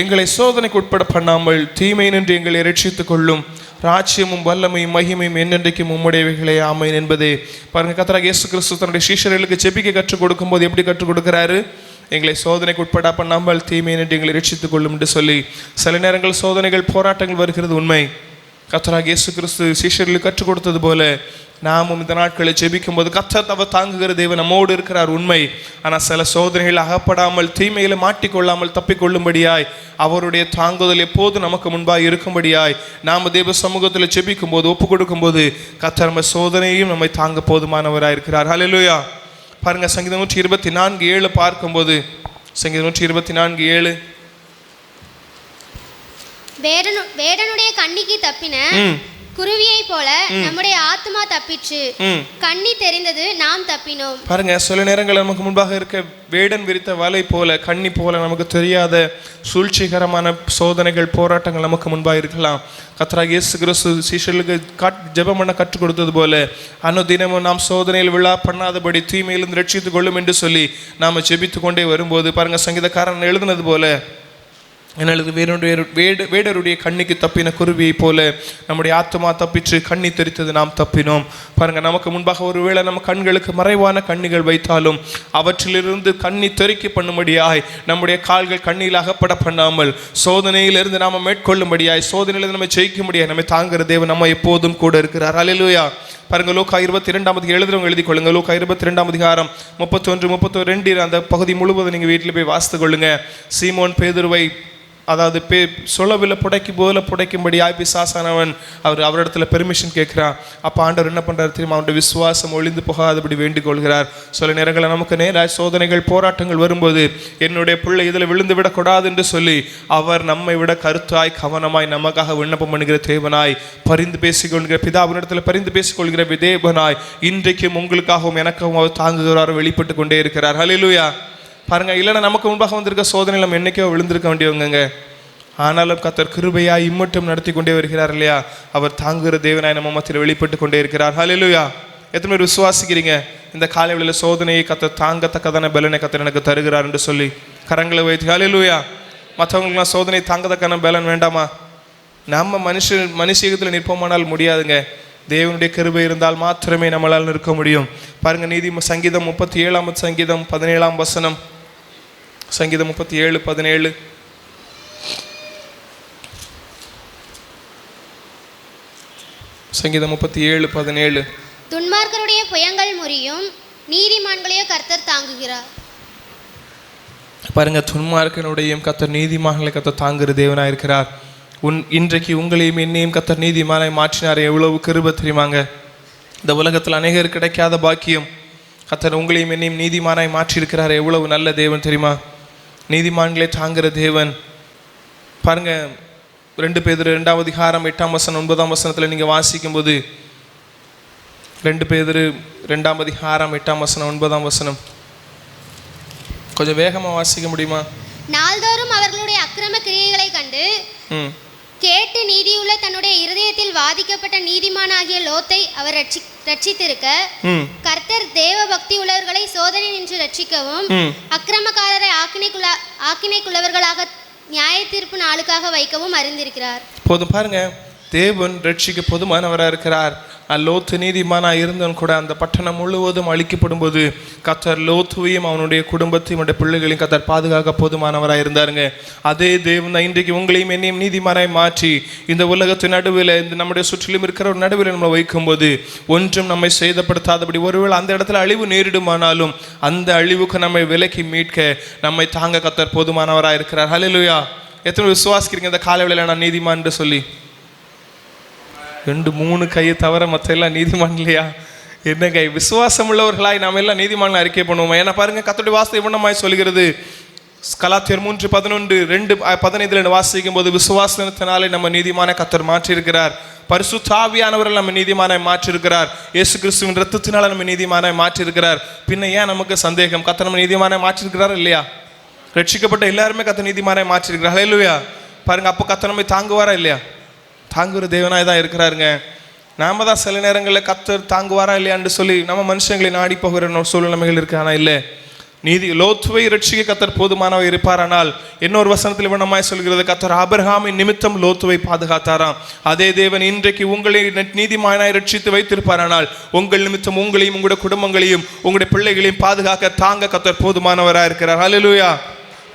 எங்களை சோதனைக்கு உட்பட பண்ணாமல் தீமை நின்று எங்களை ரட்சித்துக் கொள்ளும், ராஜ்யமும் வல்லமையும் மகிமையும் என்னென்றைக்கும் உம்முடையவைகளே, ஆமென் என்பதே. பாருங்க, கர்த்தராகிய இயேசு கிறிஸ்து தன்னுடைய சீஷர்களுக்கு ஜெபிக்க கற்றுக் கொடுக்கும் போது எப்படி கற்றுக் கொடுக்கிறாரு? எங்களை சோதனைக்கு உட்பட பண்ணாமல் தீமை நின்று எங்களை ரட்சித்துக் கொள்ளும் என்று சொல்லி. சில நேரங்கள் சோதனைகள், போராட்டங்கள் வருகிறது உண்மை. கர்த்தராகிய இயேசு கிறிஸ்து சீஷர்களுக்கு கற்றுக் கொடுத்தது போல நாமும் இந்த நாட்களை ஜெபிக்கும் போது கர்த்தர் அவர் தாங்குகிற தேவன் நம்மோடு இருக்கிறார் உண்மை. ஆனால் சில சோதனைகள் அகப்படாமல் தீமையில மாட்டிக்கொள்ளாமல் தப்பிக்கொள்ளும்படியாய் அவருடைய தாங்குதல் எப்போது நமக்கு முன்பாக இருக்கும்படியாய் நாம் தேவ சமூகத்தில் ஜெபிக்கும் போது ஒப்பு கொடுக்கும் போது கர்த்தர் நம்ம சோதனையும் நம்மை தாங்க போதுமானவராக இருக்கிறார். ஹல்லேலூயா. பாருங்க, சங்கீதம் 124:7 பார்க்கும்போது, சங்கீதம் 124:7, வேடனுடைய கண்ணிக்கு தப்பின குருவியை போல நம்முடைய ஆத்மா தப்பிச்சு, கண்ணி தெரிந்தது நாம் தப்பினோம். பாருங்க, சில நேரங்கள் நமக்கு முன்பாக இருக்க வேடன் விரித்த வலை போல, கண்ணி போல நமக்கு தெரியாத சூழ்ச்சிகரமான சோதனைகள், போராட்டங்கள் நமக்கு முன்பாக இருக்கலாம். கர்த்தராகிய இயேசு கிறிஸ்து சீஷர்களுக்கு ஜெபம் பண்ண கற்றுக் கொடுத்தது போல அனுதினமும் நாம் சோதனையில் விழா பண்ணாதபடி தீமையிலிருந்து ரட்சித்துக் கொள்ளும் என்று சொல்லி நாம் ஜெபித்து கொண்டே வரும்போது பாருங்க, சங்கீதக்காரன் எழுதினது போல வேடருடைய கண்ணிக்கு தப்பின குருவியை போல நம்முடைய ஆத்மா தப்பிச்சு கண்ணி தெரித்தது நாம் தப்பினோம். பாருங்க, நமக்கு முன்பாக ஒருவேளை நம்ம கண்களுக்கு மறைவான கண்ணிகள் வைத்தாலும் அவற்றிலிருந்து கண்ணி தெறிக்க பண்ணும்படியாய், நம்முடைய கால்கள் கண்ணியில் அகப்பட பண்ணாமல் சோதனையிலிருந்து நாம மேற்கொள்ளும்படியாய், சோதனையிலிருந்து நம்ம ஜெயிக்க முடியாது நம்ம தாங்குகிற தேவன் நம்ம எப்போதும் கூட இருக்கிறார். ஹல்லேலூயா. பாருங்க, லூக்கா 22 எழுதுறவங்க எழுதி கொள்ளுங்க. லூக்கா 22 31-32 அந்த பகுதி முழுவதும் நீங்க வீட்டில் போய் வாசித்து கொள்ளுங்க. சீமோன் பேதுருவை அதாவது சொலவில் புடைக்கும்படி பிசாசானவன் அவரிடத்துல பெர்மிஷன் கேட்கிறான். அப்போ ஆண்டவர் என்ன பண்றாரு தெரியுமா? அவனுடைய விசுவாசம் ஒளிந்து போகாதபடி வேண்டிக் கொள்கிறார். சில நேரங்களில் நமக்கு நேராக சோதனைகள், போராட்டங்கள் வரும்போது என்னுடைய பிள்ளை இதில் விழுந்து விடக்கூடாது என்று சொல்லி அவர் நம்மை விட கருத்தாய், கவனமாய் நமக்காக விண்ணப்பம் பண்ணுகிற தேவனாய், பரிந்து பேசிக்கொள்கிற பிதாவினிடத்தில் பரிந்து பேசிக்கொள்கிற தேவனாய் இன்றைக்கும் உங்களுக்காகவும் எனக்காகவும் அவர் தாங்குகிறார், வெளிப்பட்டு கொண்டே இருக்கிறார். ஹல்லேலூயா. பாருங்க, இல்லைன்னா நமக்கு முன்பாக வந்திருக்க சோதனையில் நம்ம என்னைக்கோ விழுந்திருக்க வேண்டியவங்க. ஆனாலும் கர்த்தர் கிருபையாய் இம்மட்டும் நடத்தி கொண்டே வருகிறார் இல்லையா? அவர் தாங்குகிற தேவனாய் நம்ம மத்தியில் வெளிப்பட்டு கொண்டே இருக்கிறார். ஹல்லேலூயா. எத்தனை பேர் விசுவாசிக்கிறீங்க? இந்த காலைகளில் சோதனையை கர்த்தர் தாங்கத்தக்கதான பலனை கர்த்தர் எனக்கு தருகிறார் என்று சொல்லி கரங்களை வைத்து ஹல்லேலூயா. மற்றவங்களுக்குலாம் சோதனை தாங்கத்தக்கான பலன் வேண்டாமா? நம்ம மனுஷ யுகத்தில் நிற்போமானால் முடியாதுங்க. தேவனுடைய கிருபை இருந்தால் மாத்திரமே நம்மளால் நிற்க முடியும். பாருங்க, சங்கீதம் 37 சங்கீதம் 17 வசனம். சங்கீதம் 37:17. சங்கீதம் 37:17. துன்மார்க்கருடைய புயங்கள் முறியும், நீதிமான்களையோ கர்த்தர் தாங்குகிறார். பாருங்க, துன்மார்க்கனுடையும் கர்த்தர் நீதிமான்களை கர்த்தர் தாங்குகிற தேவனாக இருக்கிறார். இன்றைக்கு உங்களையும் என்னையும் கர்த்தர் நீதிமானாய் மாற்றினார். எவ்வளவு கிருபை தெரியுமாங்க. இந்த உலகத்தில் அநேகர் கிடைக்காத பாக்கியம் கர்த்தர் உங்களையும் என்னையும் நீதிமானாய் மாற்றியிருக்கிறார். எவ்வளவு நல்ல தேவன் தெரியுமா. நீதிமான்களை தாங்குகிற தேவன். பாருங்க, 2 பேதுரு 2 அதிகாரம் 8 வசனம் 9 வசனத்தில் நீங்கள் வாசிக்கும்போது, 2 பேதுரு 2 அதிகாரம் 8 வசனம் 9 வசனம் கொஞ்சம் வேகமாக வாசிக்க முடியுமா? நாள்தோறும் அவர்களுடைய அக்கிரம கிரியைகளை கண்டு கேட்டு நீதியுள்ள தன்னுடைய இருதயத்தில் வாதிக்கப்பட்ட நீதிமானாகிய லோத்தை அவர் ரட்சித்திருக்க, கர்த்தர் தேவ பக்தி உள்ளவர்களை சோதனை நின்று ரட்சிக்கவும், அக்கிரமக்காரரை ஆக்கினைக்குள்ளவர்களாக நியாய தீர்ப்பு நாளுக்காக வைக்கவும் அறிந்திருக்கிறார். போதும் பாருங்க, தேவன் ரட்சிக்க போதுமானவராக இருக்கிறார். லோத்து நீதிமானாக இருந்தவன் கூட அந்த பட்டணம் முழுவதும் அழிக்கப்படும் போது கர்த்தர் லோத்துவையும் அவனுடைய குடும்பத்தையும் அவனுடைய பிள்ளைகளையும் கர்த்தர் பாதுகாக்க போதுமானவராக இருந்தாருங்க. அதே தேவன் தான் இன்றைக்கு உங்களையும் என்னையும் நீதிமானாய் மாற்றி இந்த உலகத்தின் நடுவில், இந்த நம்முடைய சுற்றிலும் இருக்கிற ஒரு நடுவில் நம்மளை வைக்கும்போது ஒன்றும் நம்மை சேதப்படுத்தாதபடி, ஒருவேளை அந்த இடத்துல அழிவு நேரிடுமானாலும் அந்த அழிவுக்கு நம்மை விலக்கி மீட்க நம்மை தாங்க கர்த்தர் போதுமானவராக இருக்கிறார். ஹல்லேலூயா. எத்தனை விசுவாசிக்கிறீங்க இந்த காலை வேளையில நான் நீதிமான் என்று சொல்லி? 2-3 கையை தவிர மற்ற எல்லாம் நீதிமான் இல்லையா? என்ன கை விசுவாசம் உள்ளவர்களாய் நாம் எல்லாம் நீதிமான் அறிக்கை பண்ணுவோம். ஏன்னா பாருங்க, கர்த்தருடைய வார்த்தை இவ்வளமாய் சொல்கிறது. கலாத்தியர் 3:11 2:15 வாசிக்கும் போது, விசுவாசத்தினாலே நம்ம நீதிமான கர்த்தர் மாற்றியிருக்கிறார். பரிசுத்த ஆவியானவர்கள் நம்ம நீதிமானாய் மாற்றியிருக்கிறார். இயேசு கிறிஸ்துவின் ரத்தத்தினால நம்ம நீதிமானாய் மாற்றியிருக்கிறார். பின்ன ஏன் நமக்கு சந்தேகம்? கர்த்தர் நம்ம நீதிமானாய் மாற்றியிருக்கிறார் இல்லையா? ரட்சிக்கப்பட்ட எல்லாருமே கர்த்தர் நீதிமானாய் மாற்றியிருக்கிறார். ஹல்லேலூயா. பாருங்க, அப்போ கர்த்தர் நம்மை தாங்குவாரா இல்லையா? தாங்குகிற தேவனாய் தான் இருக்கிறாருங்க. நாம தான் சில நேரங்களில் கர்த்தர் தாங்குவாரா இல்லையான்னு சொல்லி நம்ம மனுஷங்களை நாடி போகிற சூழ்நிலைகள் இருக்கு. ஆனால் இல்லை, லோத்துவை ரட்சிக்க கர்த்தர் போதுமானவர் இருப்பார். ஆனால் இன்னொரு வசனத்தில் இவனமாய் சொல்கிறது, கர்த்தர் ஆபிரகாமின் நிமித்தம் லோத்துவை பாதுகாத்தாராம். அதே தேவன் இன்றைக்கு உங்களை நீதிமானாய் ரட்சித்து வைத்திருப்பார். ஆனால் உங்கள் நிமித்தம் உங்களையும் உங்களுடைய குடும்பங்களையும் உங்களுடைய பிள்ளைகளையும் பாதுகாக்க தாங்க கர்த்தர் போதுமானவராக இருக்கிறார். ஹல்லேலூயா.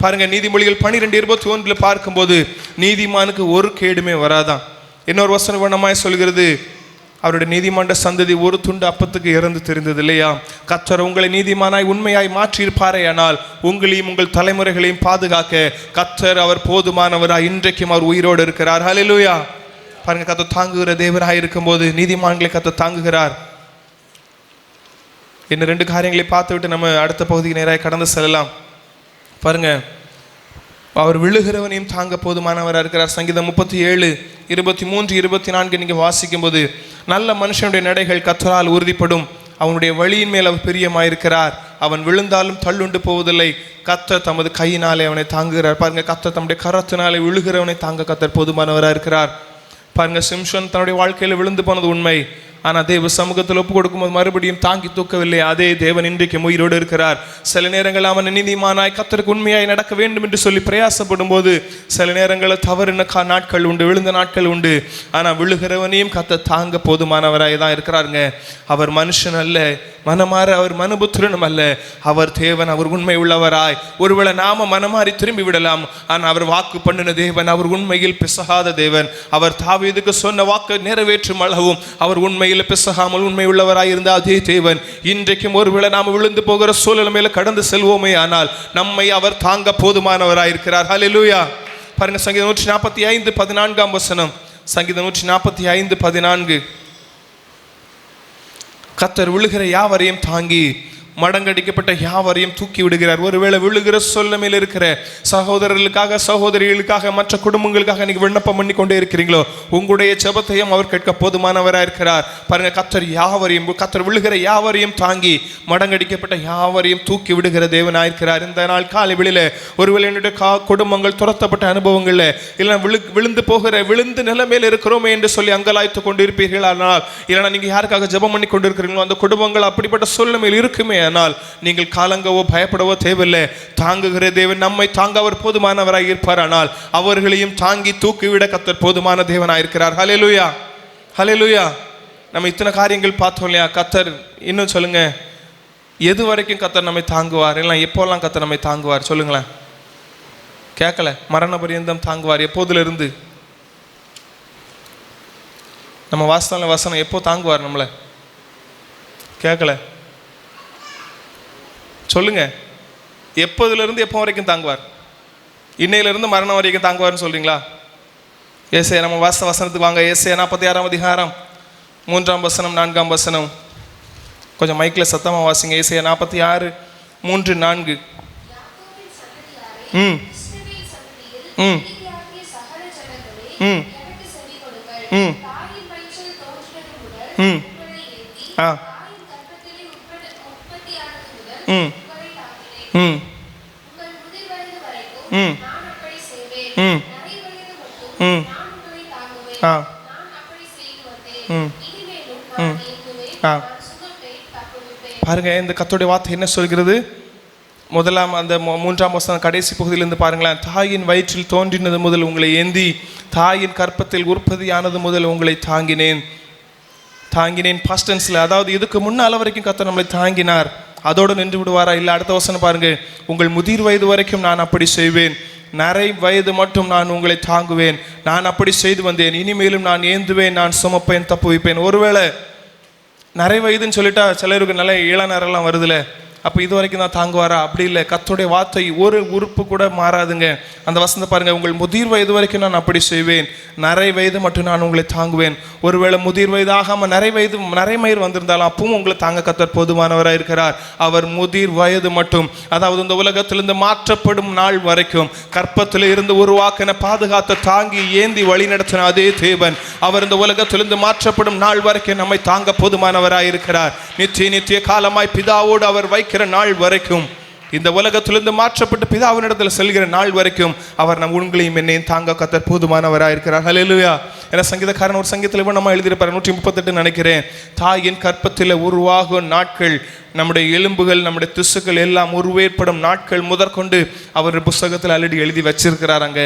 பாருங்க, நீதிமொழிகள் 12:21 பார்க்கும்போது நீதிமானுக்கு ஒரு கேடுமே வராதான். இன்னொரு வசனம் வண்ணமாய் சொல்கிறது, அவருடைய நீதிமன்ற சந்ததி ஒரு துண்டு அப்பத்துக்கு இறந்து தெரிந்தது இல்லையா? கர்த்தர் உங்களை நீதிமானாய் உண்மையாய் மாற்றியிருப்பாரே, ஆனால் உங்களையும் உங்கள் தலைமுறைகளையும் பாதுகாக்க கர்த்தர் அவர் போதுமானவராய் இன்றைக்கும் அவர் உயிரோடு இருக்கிறார். ஹல்லேலூயா. பாருங்க, கர்த்தர் தாங்குகிற தேவராய் இருக்கும்போது நீதிமான்களை கர்த்தர் தாங்குகிறார். இன்னும் 2 காரியங்களை பார்த்து விட்டு நம்ம அடுத்த பகுதிக்கு நேராக கடந்து செல்லலாம். பாருங்க, அவர் விழுகிறவனையும் தாங்க போதுமானவராக இருக்கிறார். சங்கீதம் 37:23-24 நீங்கள் வாசிக்கும் போது, நல்ல மனுஷனுடைய நடைகள் கர்த்தரால் உறுதிப்படும், அவனுடைய வழியின் மேல் அவர் பிரியமாயிருக்கிறார், அவன் விழுந்தாலும் தள்ளுண்டு போவதில்லை, கர்த்தர் தமது கையினாலே அவனை தாங்குகிறார். பாருங்க, கர்த்தர் தம்முடைய கரத்தினாலே விழுகிறவனை தாங்க கர்த்தர் போதுமானவராக இருக்கிறார். பாருங்க, சிம்சன் தன்னுடைய வாழ்க்கையில் விழுந்து போனது உண்மை. ஆனால் தேவ சமூகத்தில் ஒப்பு கொடுக்கும்போது மறுபடியும் தாங்கி தூக்கவில்லை. அதே தேவன் இன்றைக்கு உயிரோடு இருக்கிறார். சில நேரங்கள் அவன் நீதிமானாய் கர்த்தருக்கு உண்மையாய் நடக்க வேண்டும் என்று சொல்லி பிரயாசப்படும் போது சில நேரங்களில் தவறின நாட்கள் உண்டு, விழுந்த நாட்கள் உண்டு. ஆனால் விழுகிறவனையும் கர்த்தர் தாங்க போதுமானவராய் தான் இருக்கிறாருங்க. அவர் மனுஷன் அல்ல, மனமாற அவர் மனுபுத்திரனும் அல்ல, அவர் தேவன், அவர் உண்மை உள்ளவராய். ஒருவேளை நாம மனமாறி திரும்பி விடலாம், ஆனால் அவர் வாக்கு பண்ணின தேவன், அவர் உண்மையில் பிசகாத தேவன். அவர் தாவீதுக்கு சொன்ன வாக்கு நிறைவேற்றும் அளவும் அவர் உண்மையில் பிசகாமல் உண்மை உள்ளவராய் இருந்த அதே தேவன் இன்றைக்கும் ஒருவேளை நாம் விழுந்து போகிற சூழல் மேல கடந்து செல்வோமே, ஆனால் நம்மை அவர் தாங்க போதுமானவராய் இருக்கிறார். ஹல்லேலூயா. பாருங்க, சங்கீதம் 145:14 வசனம். சங்கீதம் 145:14. கர்த்தர் விழுகிற யாவரையும் தாங்கி மடங்கடிக்கப்பட்ட யாவரையும் தூக்கி விடுகிறார். ஒருவேளை விழுகிற சூழ்நிலையில் இருக்கிற சகோதரர்களுக்காக, சகோதரிகளுக்காக, மற்ற குடும்பங்களுக்காக நீங்க விண்ணப்பம் பண்ணி கொண்டே இருக்கிறீங்களோ, உங்களுடைய ஜெபத்தையும் அவர் கேட்க போதுமானவராக இருக்கிறார். பாருங்க, கர்த்தர் விழுகிற யாவரையும் தாங்கி மடங்கடிக்கப்பட்ட யாவரையும் தூக்கி விடுகிற தேவனாயிருக்கிறார். இந்த நாள் காலை வெளியில ஒருவேளை என்னுடைய குடும்பங்கள் துரத்தப்பட்ட அனுபவங்கள்ல இல்லைன்னா விழுந்து நிலைமையில் இருக்கிறோமே என்று சொல்லி அங்கலாய்த்து கொண்டு இருப்பீர்கள். ஆனால் இல்லைன்னா நீங்க யாருக்காக ஜெபம் பண்ணி கொண்டு இருக்கிறீங்களோ அந்த குடும்பங்கள் அப்படிப்பட்ட சூழ்நிலையில் இருக்குமே, ஆனால் நீங்கள் காலங்கவோ பயப்படவோ தேவையில்லை. தாங்குகிற தேவன் நம்மை தாங்க அவர் போதுமானவராய் இருப்பார். ஆனால் அவர்களையும் தாங்கி தூக்கிவிட கர்த்தர் போதுமான தேவனாயிருக்கிறார். ஹல்லேலூயா. ஹல்லேலூயா. நம்ம இத்தனை காரியங்கள் பார்த்தோம் இல்லையா? கர்த்தர் இன்னும் சொல்லுங்க, எது வரைக்கும் கர்த்தர் நம்மை தாங்குவார்? இல்லை எப்போல்லாம் கர்த்தர் நம்மை தாங்குவார் சொல்லுங்களேன். கேட்கல. மரண பரியந்தம் தாங்குவார். எப்போதுலேருந்து? நம்ம வாசன வசனம் எப்போ தாங்குவார் நம்மளை? கேட்கல. சொல்லுங்க, எப்போதுலேருந்து எப்போ வரைக்கும் தாங்குவார்? இன்னையிலிருந்து மரணம் வரைக்கும் தாங்குவார்னு சொல்றீங்களா? ஏசாயா, நம்ம வசனத்துக்கு வாங்க. ஏசாயா 46ஆம் அதிகாரம் 3ஆம் வசனம் 4ஆம் வசனம். கொஞ்சம் மைக்கில் சத்தமாக வாசிங்க. ஏசாயா 46 3 4. ம் ம் ம் ம் ம் ஆ ம் ம் ம் ம் ம் ஆ ம் ம் ஆ பாருங்க, இந்த கர்த்தருடைய வார்த்தை என்ன சொல்கிறது? முதலாம் அந்த 3ஆம் வசனம் கடைசி பகுதியிலிருந்து பாருங்களேன். தாயின் வயிற்றில் தோன்றினது முதல் உங்களை ஏந்தி, தாயின் கற்பத்தில் உற்பத்தியானது முதல் உங்களை தாங்கினேன். பாஸ்ட் டென்ஸ்ல, அதாவது இதுக்கு முன்னால் வரைக்கும் கர்த்தர் நம்மளை தாங்கினார். அதோடு நின்று விடுவாரா? இல்லை. அடுத்த வசனம் பாருங்க. உங்கள் முதிர் வயது வரைக்கும் நான் அப்படி செய்வேன், நரை வயது மட்டும் நான் உங்களை தாங்குவேன். நான் அப்படி செய்து வந்தேன், இனிமேலும் நான் ஏந்துவேன், நான் சுமப்பேன், தப்புவிப்பேன். ஒருவேளை நிறைய வயதுன்னு சொல்லிட்டா சிலருக்கு நல்ல இளநரெல்லாம் வருதுல, அப்போ இது வரைக்கும் தான் தாங்குவாரா? அப்படி இல்லை. கர்த்தருடைய வார்த்தை ஒரு உறுப்பு கூட மாறாதுங்க. அந்த வசனத்தை பாருங்க. உங்கள் முதிர் வயது வரைக்கும் நான் அப்படி செய்வேன், நரை வயது மட்டும் நான் உங்களை தாங்குவேன். ஒருவேளை முதிர் வயது ஆகாமல் நரை மயிர் வந்திருந்தாலும் அப்பவும் உங்களை தாங்க கர்த்தர் போதுமானவராக இருக்கிறார். அவர் முதிர் வயது மட்டும், அதாவது இந்த உலகத்திலிருந்து மாற்றப்படும் நாள் வரைக்கும் கற்பத்தில் இருந்து உருவாக்கின பாதுகாத்த தாங்கி ஏந்தி வழி நடத்தின அதே தேவன் அவர் இந்த உலகத்திலிருந்து மாற்றப்படும் நாள் வரைக்கும் நம்மை தாங்க போதுமானவராக இருக்கிறார். நித்திய காலமாய் பிதாவோடு அவர் வைக்கிற நாள் வரைக்கும், இந்த உலகத்திலிருந்து மாற்றப்பட்டு பிதாவினிடத்தில் செல்கிற நாள் வரைக்கும் அவர் நம் உங்களையும் என்னையும் தாங்க கர்த்தர் போதுமானவராக இருக்கிறார். ஹல்லேலூயா. ஏன்னா சங்கீதக்காரன் ஒரு சங்கீதத்தில் நம்ம எழுதியிருப்பார், 138 நினைக்கிறேன். தாயின் கற்பத்தில் உருவாகும் நாட்கள், நம்முடைய எலும்புகள், நம்முடைய திசுக்கள் எல்லாம் உருவேற்படும் நாட்கள் முதற்கொண்டு அவர் புஸ்தகத்தில் ஆல்ரெடி எழுதி வச்சிருக்கிறாங்க.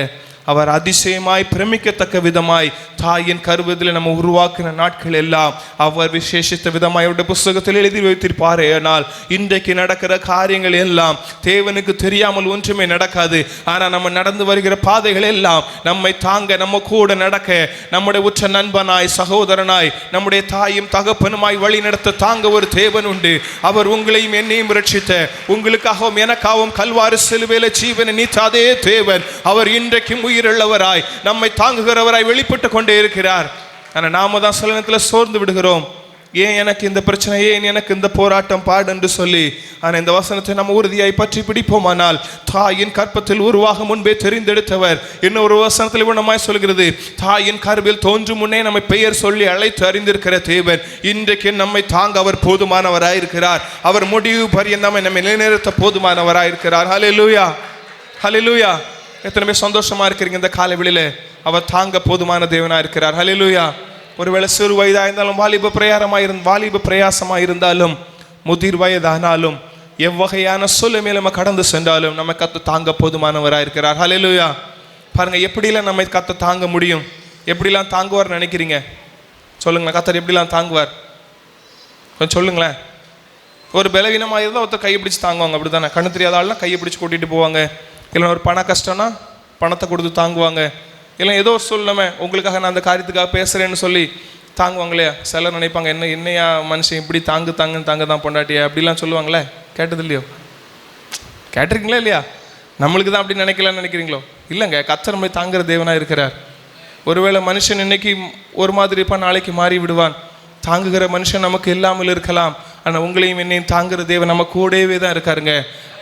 அவர் அதிசயமாய் பிரமிக்கத்தக்க விதமாய் தாயின் கருவத்தில் நம்ம உருவாக்கின நாட்கள் எல்லாம் அவர் விசேஷித்த விதமாய் அவருடைய புஸ்தகத்தில் எழுதி வைத்திருப்பாரே. ஆனால் இன்றைக்கு நடக்கிற காரியங்கள் எல்லாம் தேவனுக்கு தெரியாமல் ஒன்றுமே நடக்காது. ஆனால் நம்ம நடந்து வருகிற பாதைகள் எல்லாம் நம்மை தாங்க, நம்ம கூட நடக்க, நம்முடைய உற்ற நண்பனாய், சகோதரனாய், நம்முடைய தாயும் தகப்பனுமாய் வழி நடத்த தாங்க ஒரு தேவன் உண்டு. அவர் உங்களையும் என்னையும் ரட்சித்த, உங்களுக்காகவும் எனக்காகவும் கல்வாரி சிலுவையிலே ஜீவனை நீத்த அதே தேவன் அவர் இன்றைக்கும் உயிருள்ளவராய் நம்மை தாங்குகிறவராய் வெளிப்பட்டு கொண்டே இருக்கிறார். ஆனால் நாம தான் சில நேரத்தில் சோர்ந்து விடுகிறோம். ஏன் எனக்கு இந்த பிரச்சனை, ஏன் எனக்கு இந்த போராட்டம் பாடு என்று சொல்லி. ஆனால் இந்த வசனத்தை நம்ம உறுதியாய் பற்றி பிடிப்போமானால், தாயின் கற்பத்தில் உருவாக முன்பே தெரிந்தெடுத்தவர். இன்னொரு வசனத்தில் இவ்வளமாய் சொல்கிறது, தாயின் கருவில் தோன்றும் முன்னே நம்மை பெயர் சொல்லி அழைத்து அறிந்திருக்கிற தேவன் இன்றைக்கு நம்மை தாங்க அவர் போதுமானவராயிருக்கிறார். அவர் முடிவு பரியந்தம் நம்மை நிலைநிறுத்த போதுமானவராயிருக்கிறார். ஹல்லேலூயா, ஹல்லேலூயா. எத்தனை பேர் சந்தோஷமா இருக்கிறீங்க இந்த காலைவெளியில? அவர் தாங்க போதுமான தேவனா இருக்கிறார். ஹல்லேலூயா. ஒருவேளை சிறு வயதாக இருந்தாலும், வாலிப பிரயாசமா இருந்தாலும், முதிர் வயதானாலும், எவ்வகையான சூழ்நிலை நம்ம கடந்து சென்றாலும் நம்ம கர்த்தர் தாங்க போதுமானவராக இருக்கிறார். ஹல்லேலூயா. பாருங்க, எப்படிலாம் நம்ம கர்த்தர் தாங்க முடியும்? எப்படிலாம் தாங்குவார் நினைக்கிறீங்க? சொல்லுங்களேன். கர்த்தர் எப்படிலாம் தாங்குவார் கொஞ்சம் சொல்லுங்களேன். ஒரு பலவீனமாக இருந்தால் ஒருத்தர் கையை பிடிச்சி தாங்குவாங்க, அப்படி தானே? கண்ணு தெரியாத ஆள்லாம் கையை பிடிச்சி கூட்டிகிட்டு போவாங்க. இல்லைன்னா ஒரு பண கஷ்டம்னா பணத்தை கொடுத்து தாங்குவாங்க. இல்லை ஏதோ ஒரு சூழ்நிலை, உங்களுக்காக நான் அந்த காரியத்துக்காக பேசுகிறேன்னு சொல்லி தாங்குவாங்க இல்லையா? சிலர் நினைப்பாங்க, என்னையா மனுஷன் இப்படி தாங்க தான் பொண்டாட்டியா, அப்படிலாம் சொல்லுவாங்களே. கேட்டது இல்லையோ? கேட்டிருக்கீங்களா இல்லையா? நம்மளுக்கு தான் அப்படி நினைக்கலான்னு நினைக்கிறீங்களோ? இல்லைங்க, கர்த்தர் நம்மை தாங்குகிற தேவனாக இருக்கிறார். ஒருவேளை மனுஷன் இன்னைக்கு ஒரு மாதிரி இருப்பான், நாளைக்கு மாறி விடுவான். தாங்குகிற மனுஷன் நமக்கு இல்லாமல் இருக்கலாம். ஆனால் உங்களையும் என்னையும் தாங்குகிற தேவன் நம்ம கூடவே தான் இருக்காருங்க.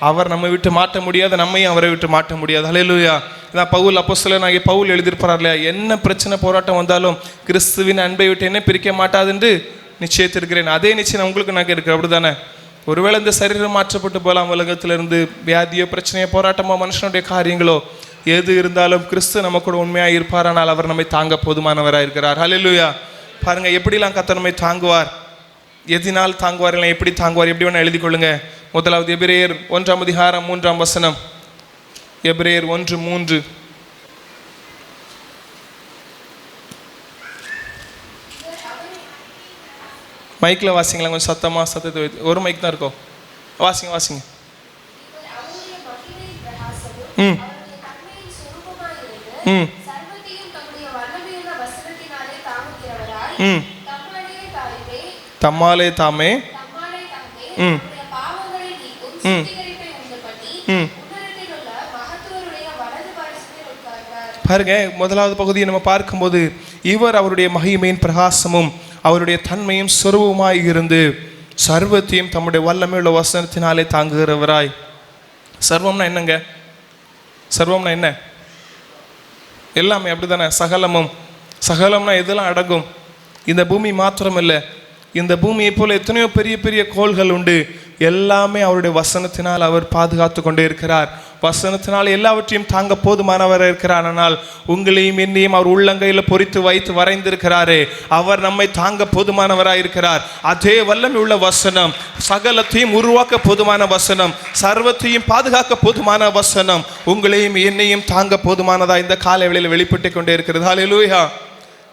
அவர் நம்ம விட்டு மாட்ட முடியாது, நம்மையும் அவரை விட்டு மாட்ட முடியாது. ஹல்லேலூயா. நான் பவுல் அப்போஸ்தலனாகிய பவுல் எழுதியிருப்பார் இல்லையா, என்ன பிரச்சனை போராட்டம் வந்தாலும் கிறிஸ்துவின் அன்பை விட்டு என்ன பிரிக்க மாட்டாது என்று நிச்சயத்திருக்கிறேன். அதே நிச்சயம் உங்களுக்கு நாங்கள் இருக்கிற, அப்படி தானே? ஒருவேளை இந்த சரீரம் மாற்றப்பட்டு போகலாம், உலகத்திலிருந்து வியாதியோ பிரச்சனையோ போராட்டமோ மனுஷனுடைய காரியங்களோ எது இருந்தாலும் கிறிஸ்து நம்ம கூட உண்மையாக இருப்பார். ஆனால் அவர் நம்மை தாங்க போதுமானவராக இருக்கிறார். ஹல்லேலூயா. பாருங்க, எப்படிலாம் கர்த்தர் நம்மை தாங்குவார், எதினால் தாங்குவார், இல்லை எப்படி தாங்குவார், எப்படி வேணா எழுதி கொள்ளுங்க. முதலாவது எபிரேயர் 1ஆம் அதிகாரம் 3ஆம் வசனம். எபிரேயர் 1:3. மைக்கில் வாசிங்களா, கொஞ்சம் சத்தமாக சத்தத்தை வைத்து. ஒரு மைக் தான் இருக்கோ, வாசிங்க வாசிங்க. ம் ம் ம் தம்மாலே தாமே ம் ம் ம் பாருங்க, முதலாவது பகுதியை நம்ம பார்க்கும்போது இவர் அவருடைய மகிமையின் பிரகாசமும் அவருடைய தன்மையும் சொருபமாய் இருந்து சர்வத்தையும் தம்முடைய வல்லமையுள்ள வசனத்தினாலே தாங்குகிறவராய். சர்வம்னா என்னங்க? சர்வம்னா என்ன? எல்லாமே அப்படிதானே. சகலமும், சகலம்னா எதெல்லாம் அடங்கும்? இந்த பூமி மாத்திரம் இல்லை, இந்த பூமியை போல எத்தனையோ பெரிய பெரிய கோள்கள் உண்டு. எல்லாமே அவருடைய வசனத்தினால் அவர் பாதுகாத்து கொண்டே இருக்கிறார். வசனத்தினால் எல்லாவற்றையும் தாங்க போதுமானவராக இருக்கிறார். ஆனால் உங்களையும் என்னையும் அவர் உள்ளங்கையில் பொறித்து வைத்து வரைந்திருக்கிறாரே, அவர் நம்மை தாங்க போதுமானவராக இருக்கிறார். அதே வல்லமை உள்ள வசனம், சகலத்தையும் உருவாக்க போதுமான வசனம், சர்வத்தையும் பாதுகாக்க போதுமான வசனம், உங்களையும் என்னையும் தாங்க போதுமானதா இந்த காலை வேளையில் வெளிப்பட்டு கொண்டே இருக்கிறது. ஹல்லேலூயா.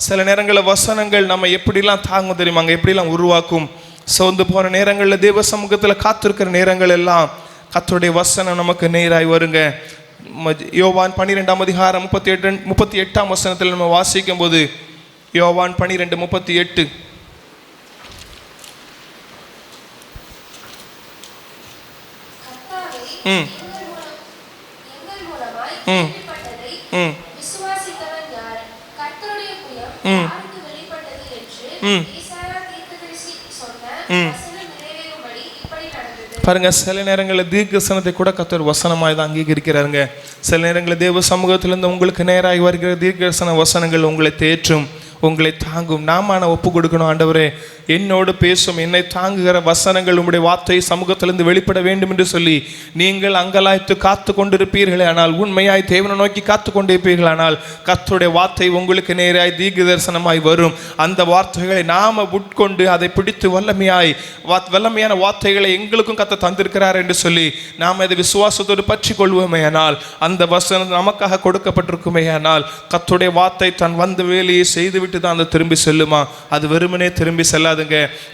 சில நேரங்களில் வசனங்கள் நம்ம எப்படிலாம் தாங்கும் தெரியுமாங்க, எப்படிலாம் உருவாக்கும். சோர்ந்து போன நேரங்களில், தேவ சமூகத்தில் காத்திருக்கிற நேரங்கள் எல்லாம் கர்த்தருடைய வசனம் நமக்கு நேராய் வருங்க. யோவான் 12ஆம் அதிகாரம் 38ஆம் வசனத்தில் நம்ம வாசிக்கும் போது, யோவான் 12:38, ம் ம் ம் பாருங்க, சில நேரங்களில் தீர்க்கதரிசனத்தை கூட கர்த்தர் வசனமாய் தான் அங்கீகரிக்கிறாருங்க. சில நேரங்களில் தேவ சமூகத்திலிருந்து உங்களுக்கு நேராக வருகிற தீர்க்கதரிசன வசனங்கள் உங்களை தேற்றும், உங்களை தாங்கும். நாம ஒப்பு கொடுக்கணும், ஆண்டவரே என்னோடு பேசும், என்னை தாங்குகிற வசனங்கள் உங்களுடைய வார்த்தை சமூகத்திலிருந்து வெளிப்பட வேண்டும் என்று சொல்லி நீங்கள் அங்கலாய்த்து காத்து கொண்டிருப்பீர்களே ஆனால், உண்மையாய் தேவனை நோக்கி காத்து கொண்டிருப்பீர்கள் ஆனால், கர்த்தருடைய வார்த்தை உங்களுக்கு நேராய் தீர்க்க தரிசனமாய் வரும். அந்த வார்த்தைகளை நாம உட்கொண்டு அதை பிடித்து வல்லமையான வார்த்தைகளை எங்களுக்கும் கர்த்தர் தந்திருக்கிறார் என்று சொல்லி நாம் அதை விசுவாசத்தோடு பற்றி கொள்வோமே ஆனால், அந்த வசனம் நமக்காக கொடுக்கப்பட்டிருக்குமே ஆனால், கர்த்தருடைய வார்த்தை தன் வந்த வேலையை செய்து விட்டு தான் அந்த திரும்பி செல்லுமா? அது வெறுமனே திரும்பி செல்லாதுங்க.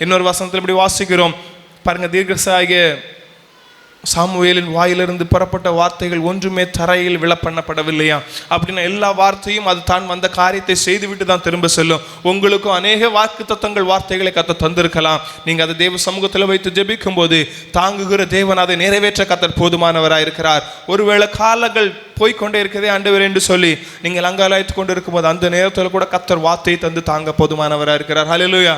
இன்னொரு வசனத்தில் இப்படி வாசிக்கிறோம் பாருங்க, தீர்க்கதரிசியாகிய சாமுவேலின் வாயிலிருந்து புறப்பட்ட வார்த்தைகள் ஒன்றுமே தரையில் விழப்பண்ணப்படவில்லையா? அப்படின்னா எல்லா வார்த்தையும் அது தான் வந்த காரியத்தை செய்துவிட்டு தான் திரும்ப செல்லும். உங்களுக்கும் அநேக வாக்கு தத்தங்கள் வார்த்தைகளை கர்த்தர் தந்திருக்கலாம். நீங்கள் அதை தேவ சமூகத்தில் வைத்து ஜெபிக்கும் போது தாங்குகிற தேவன் அதை நிறைவேற்ற கர்த்தர் போதுமானவராக இருக்கிறார். ஒருவேளை காலங்கள் போய்கொண்டே இருக்கதே ஆண்டவர் என்று சொல்லி நீங்கள் அங்காலாய்த்து கொண்டு இருக்கும்போது அந்த நேரத்தில் கூட கர்த்தர் வார்த்தையை தந்து தாங்க போதுமானவராக இருக்கிறார். ஹல்லேலூயா.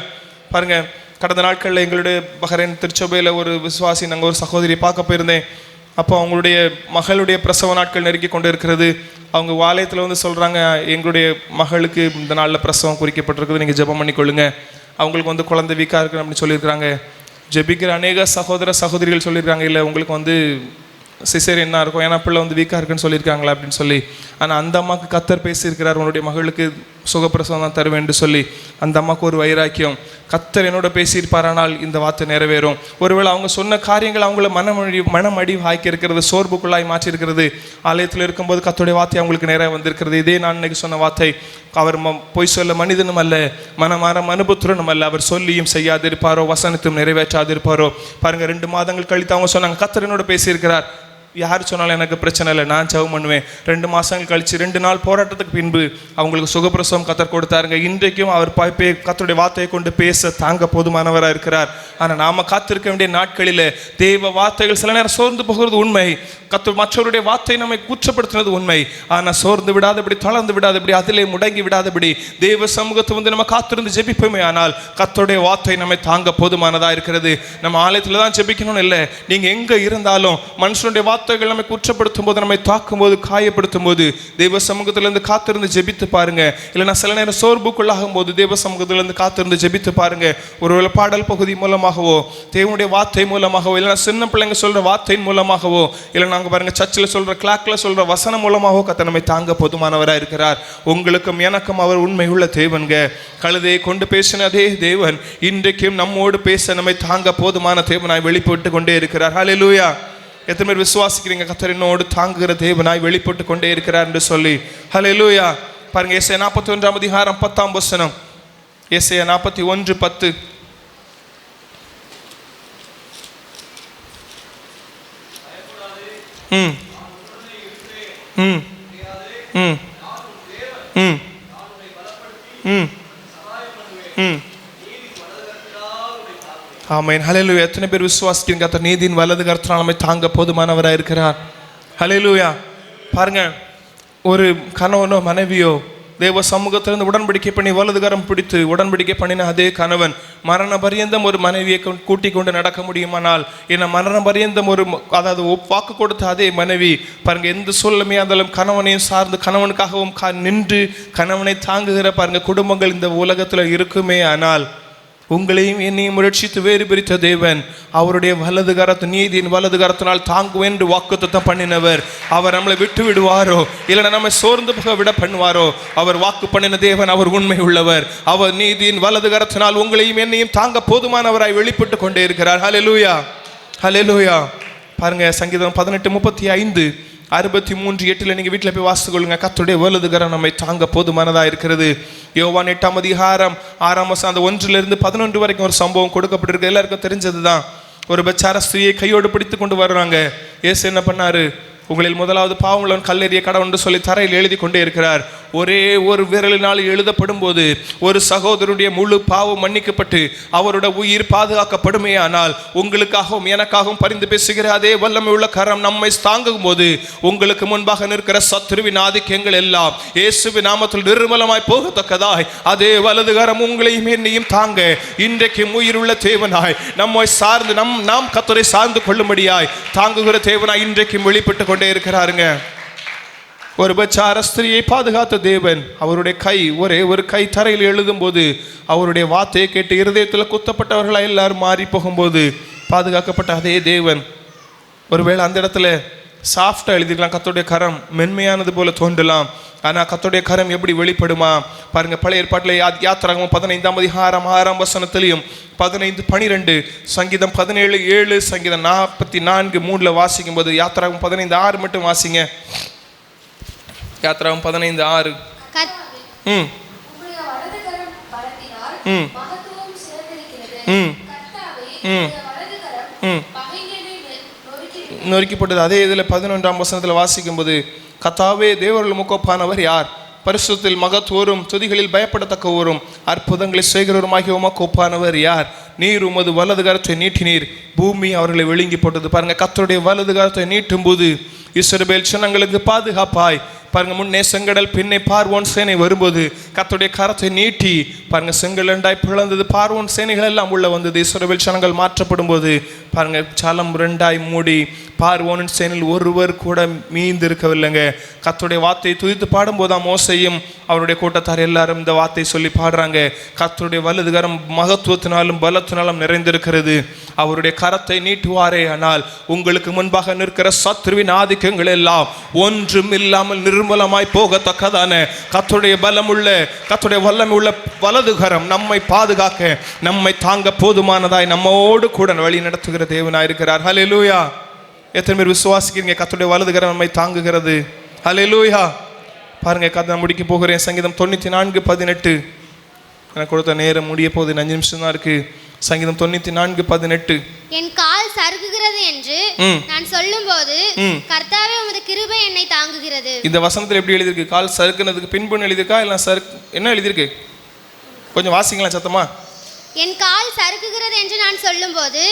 பாருங்க, கடந்த நாட்களில் எங்களுடைய பஹ்ரைன் திருச்சபையில் ஒரு விசுவாசி, நாங்கள் ஒரு சகோதரியை பார்க்க போயிருந்தேன். அப்போ அவங்களுடைய மகளுடைய பிரசவ நாட்கள் நெருக்கி கொண்டு இருக்கிறது. அவங்க ஆலயத்தில் வந்து சொல்கிறாங்க, எங்களுடைய மகளுக்கு இந்த நாளில் பிரசவம் குறிக்கப்பட்டிருக்குது, நீங்கள் ஜெபம் பண்ணிக்கொள்ளுங்க. அவங்களுக்கு வந்து குழந்தை வீக்காக இருக்குது அப்படின்னு சொல்லியிருக்கிறாங்க. ஜெபிக்கிற அநேக சகோதர சகோதரிகள் சொல்லியிருக்காங்க, இல்லை உங்களுக்கு வந்து சிசேரியன் என்ன இருக்கும், ஏன்னா பிள்ளை வந்து வீக்காக இருக்குன்னு சொல்லியிருக்காங்களா அப்படின்னு சொல்லி. ஆனால் அந்த அம்மாவுக்கு கர்த்தர் பேசியிருக்கிறார், உன்னுடைய மகளுக்கு சுகப்பிரசவம் தான் தருவேன் என்று சொல்லி. அந்த அம்மாவுக்கு ஒரு வைராக்கியம், கர்த்தர் என்னோட பேசியிருப்பாரானால் இந்த வார்த்தை நிறைவேறும். ஒருவேளை அவங்க சொன்ன காரியங்கள் அவங்கள மனமடி வாய்க்க இருக்கிறது, சோர்வுக்குள்ளாய் மாற்றிருக்கிறது. ஆலயத்தில் இருக்கும்போது கர்த்தருடைய வார்த்தை அவங்களுக்கு நேராக வந்திருக்கிறது. இதே நான் இன்னைக்கு சொன்ன வார்த்தை, அவர் பொய் சொல்ல மனிதனும் அல்ல, மனமாற மனுபுத்திரனும் அல்ல, அவர் சொல்லியும் செய்யாதிருப்பாரோ வசனத்தையும் நிறைவேற்றாதிருப்பாரோ. பாருங்க, 2 மாதங்கள் கழித்து அவங்க சொன்னாங்க, கர்த்தர் என்னோட பேசியிருக்கிறார், யார் சொன்னாலும் எனக்கு பிரச்சனை இல்லை, நான் ஜெபம் பண்ணுவேன். 2 மாதங்கள் கழித்து 2 நாள் போராட்டத்துக்கு பின்பு அவங்களுக்கு சுகப்பிரசவம் கர்த்தர் கொடுத்தாருங்க. இன்றைக்கும் அவர் கர்த்தருடைய வார்த்தையை கொண்டு பேச தாங்க போதுமானவராக இருக்கிறார். ஆனால் நாம் காத்திருக்க வேண்டிய நாட்களில் தேவ வார்த்தைகள் சில நேரம் சோர்ந்து போகிறது உண்மை. கர்த்தர் மற்றவருடைய வார்த்தை நம்மை குற்றப்படுத்தினது உண்மை. ஆனால் சோர்ந்து விடாதபடி, தளர்ந்து விடாதபடி, அதிலே முடங்கி விடாதபடி தேவ சமூகத்தை வந்து நம்ம காத்திருந்து ஜெபிப்போமே ஆனால் கர்த்தருடைய வார்த்தை நம்மை தாங்க போதுமானதாக இருக்கிறது. நம்ம ஆலயத்தில் தான் ஜெபிக்கணும்னு இல்லை, நீங்கள் எங்கே இருந்தாலும் மனுஷனுடைய வார்த்தைகள் நம்மை குற்றப்படுத்தும் போது, நம்மை தாக்கும் போது, காயப்படுத்தும் போது தேவ சமூகத்திலிருந்து காத்திருந்து ஜெபித்து பாருங்க. இல்லைன்னா சில நேரம் சோர்வுக்குள்ளாகும் போது தேவ சமூகத்திலிருந்து காத்திருந்து ஜெபித்து பாருங்க. ஒருவேளை பாடல் பகுதி மூலமாகவோ, தேவனுடைய வார்த்தை மூலமாகவோ, இல்லைன்னா சின்ன பிள்ளைங்க சொல்ற வார்த்தையின் மூலமாகவோ, இல்லை நாங்கள் பாருங்க சர்ச்சில் சொல்ற கிளாக்ல சொல்ற வசனம் மூலமாகவோ கர்த்தர் நம்மை தாங்க போதுமானவராக இருக்கிறார். உங்களுக்கும் எனக்கும் அவர் உண்மை உள்ள தேவன்க. கழுதையை கொண்டு பேசின அதே தேவன் இன்றைக்கும் நம்மோடு பேச நம்மை தாங்க போதுமான தேவனாய் வெளிப்பட்டு கொண்டே இருக்கிறார். ஹல்லேலூயா. எத்தனை பேர் விசுவாசிக்கிறீங்க கர்த்தர் என்னோடு தாங்குகிற தேவனாய் வெளிப்பட்டு கொண்டே இருக்கிறார் என்று சொல்லி? ஹல்லேலூயா. பாருங்க, ஏசாயா 41ஆம் அதிகாரம் 10ஆம் வசனம். ஏசாயா 41:10. ம் ம் ம் ம் ம் ம் ஆமென். ஹல்லேலூயா. எத்தனை பேர் விசுவாசிக்கிறீங்க? கர்த்தர் நீதியின் வலது கரத்தினால் நம்மை தாங்க போதுமானவராக இருக்கிறார். ஹல்லேலூயா. பாருங்க, ஒரு கணவனோ மனைவியோ தேவ சமூகத்திலிருந்து உடன்படிக்கை பண்ணி வலது கரம் பிடித்து உடன்படிக்கை பண்ணின அதே கணவன் மரண பரியந்தம் ஒரு மனைவியை கூட்டிக் கொண்டு நடக்க முடியுமானால், என்ன மரண பரியந்தம் ஒரு அதாவது வாக்கு கொடுத்த அதே மனைவி பாருங்க, எந்த சூழ்நிலையா இருந்தாலும் கணவனையும் சார்ந்து கணவனுக்காகவும் நின்று கணவனை தாங்குகிற பாருங்க குடும்பங்கள் இந்த உலகத்தில் இருக்குமே. ஆனால் உங்களையும் என்னையும் ரட்சித்து வேறு பிரித்த தேவன் அவருடைய வலது கரத்து நீதியின் வலது கரத்தினால் தாங்குவேன் என்று வாக்குத்தத்தம் பண்ணினவர். அவர் நம்மளை விட்டு விடுவாரோ இல்லைன்னா நம்ம சோர்ந்து போக விட பண்ணுவாரோ? அவர் வாக்கு பண்ணின தேவன், அவர் உண்மை உள்ளவர். அவர் நீதியின் வலது கரத்தினால் உங்களையும் என்னையும் தாங்க போதுமானவராய் வெளிப்பட்டு கொண்டே இருக்கிறார். ஹல்லேலூயா, ஹல்லேலூயா. பாருங்க, சங்கீதம் 18:35 63:8 நீங்க வீட்டில் போய் வாசித்து கொள்ளுங்க. கர்த்தருடைய வலது கரம் நம்மை தாங்க போதுமானதாக இருக்கிறது. யோவான் 8ஆம் அதிகாரம் 6ஆம் வசனம் அந்த 1-11 வரைக்கும் ஒரு சம்பவம் கொடுக்கப்பட்டிருக்கு. எல்லாருக்கும் தெரிஞ்சதுதான். ஒரு பெச்சார ஸ்திரியை கையோடு பிடித்து கொண்டு வர்றாங்க. இயேசு என்ன பண்ணாரு? உங்களில் முதலாவது பாவம் உள்ளவன் கல்லெறிய கடவுள் சொல்லி தரையில் எழுதி கொண்டே இருக்கிறார். ஒரே ஒரு விரலினால் எழுதப்படும் போது ஒரு சகோதரனுடைய முழு பாவம் மன்னிக்கப்பட்டு அவருடைய உயிர் பாதுகாக்கப்படுமே. ஆனால் உங்களுக்காகவும் எனக்காகவும் பரிந்து பேசுகிற அதே வல்லமை உள்ள கரம் நம்மை தாங்கும் போது உங்களுக்கு முன்பாக நிற்கிற சத்துருவின் ஆதிக்கங்கள் எல்லாம் இயேசுவின் நாமத்தில் நிர்மலமாய் போகத்தக்கதாய் அதே வலது கரம் உங்களையும் என்னையும் தாங்க இன்றைக்கு உயிருள்ள தேவனாய் நம்மை சார்ந்து நாம் கர்த்தரை சார்ந்து கொள்ளும்படியாய் தாங்குகிற தேவனாய் இன்றைக்கும் வெளிப்பட்டு கொண்டே இருக்கிறாருங்க. ஒரு பச்சார ஸ்திரியை பாதுகாத்த தேவன் அவருடைய கை ஒரே ஒரு கை தரையில் எழுதும் போது அவருடைய வார்த்தையை கேட்டு இருதயத்தில் குத்தப்பட்டவர்களாக எல்லாரும் மாறி போகும்போது பாதுகாக்கப்பட்ட அதே தேவன் ஒருவேளை அந்த இடத்துல சாஃப்டாக எழுதிக்கலாம். கர்த்தருடைய கரம் மென்மையானது போல தோன்றலாம். ஆனால் கர்த்தருடைய கரம் எப்படி வெளிப்படுமா பாருங்க. பழைய ஏற்பாட்டில் யாத்திராகமம் 15ஆம் அதிகாரம் 6ஆம் வசனத்திலையும் 15:12 சங்கீதம் 17:7 சங்கீதம் 44:3 வாசிக்கும் போது யாத்திராகமம் 15:6 மட்டும் வாசிங்க. யாத்திராகமம் 15:6 ம் ம் ம் ம் ம் நொறுக்கப்பட்டது. அதே இதில் 11ஆம் வசனத்தில் வாசிக்கும் போது கர்த்தாவே தேவர்கள் முக்கோப்பானவர் யார்? பரிசுத்தத்தில் மகத்துவரும் துதிகளில் பயப்படத்தக்கவரும் அற்புதங்களை செய்கிறவருமாகிய உமக்கு ஒப்பானவர் யார்? நீர் உமது வலது கரத்தை நீட்டினீர், பூமி அவர்களை விழுங்கி போட்டது. பாருங்க, கர்த்தருடைய வலது கரத்தை நீட்டும் போது இஸ்ரவேல் ஜனங்களுக்கு பாதுகாப்பாய் பாருங்க. முன்னே செங்கடல் பின்னே பார்வோன் சேனை வரும்போது கர்த்தருடைய கரத்தை நீட்டி பாருங்க செங்கல் ரெண்டாய் பிளந்தது. பார்வோன் சேனைகள் எல்லாம் உள்ள வந்தது. இஸ்ரவேல் ஜனங்கள் மாற்றப்படும் போது பாருங்க ஜலம் ரெண்டாய் மூடி பார்வோனின் சேனையில் ஒருவர் கூட மீந்து இருக்கவில்லைங்க. கர்த்தருடைய வார்த்தையை துதித்து பாடும்போதுதான் மோசையும் அவருடைய கூட்டத்தார் எல்லாரும் இந்த வார்த்தையை சொல்லி பாடுறாங்க. கர்த்தருடைய வலது கரம் மகத்துவத்தினாலும் பலத்தினாலும் நிறைந்திருக்கிறது. அவருடைய கரத்தை நீட்டுவாரே ஆனால் உங்களுக்கு முன்பாக நிற்கிற சத்ருவின் ஆதிக்கங்கள் எல்லாம் ஒன்றும் இல்லாமல் நிர்மலமாய் போகத்தக்கதான கர்த்தருடைய பலமுள்ள கர்த்தருடைய வல்லமை உள்ள வலது கரம் நம்மை பாதுகாக்க நம்மை தாங்க போதுமானதாய் நம்மோடு கூட வழி நடத்துகிற தேவனாயிருக்கிறார். ஹல்லேலூயா. எத்தனை பேர் விசுவாசிக்கிறீங்க கர்த்தருடைய வலது கரம் நம்மை தாங்குகிறது? ஹல்லேலூயா. பாருங்க, கதை முடிக்க போகிறேன். சங்கீதம் 94:18 எனக்கு கொடுத்த நேரம் முடிய போகுது. 5 நிமிஷம் தான் இருக்கு. சங்கீதம் 94:18 என் கால் சறுக்குகிறது என்று நான் சொல்லும்போது கர்த்தாவே உமது கிருபை என்னை தாங்குகிறது. இந்த வசனத்தில் எப்படி எழுதிருக்கு? கால் சறுக்குனதுக்கு பின்புன்னு எழுதிருக்கா இல்ல என்ன எழுதிருக்கு? கொஞ்சம் வாசிங்களா சத்தமா. என் கால் சறுக்குகிறது என்று நான் சொல்லும்போது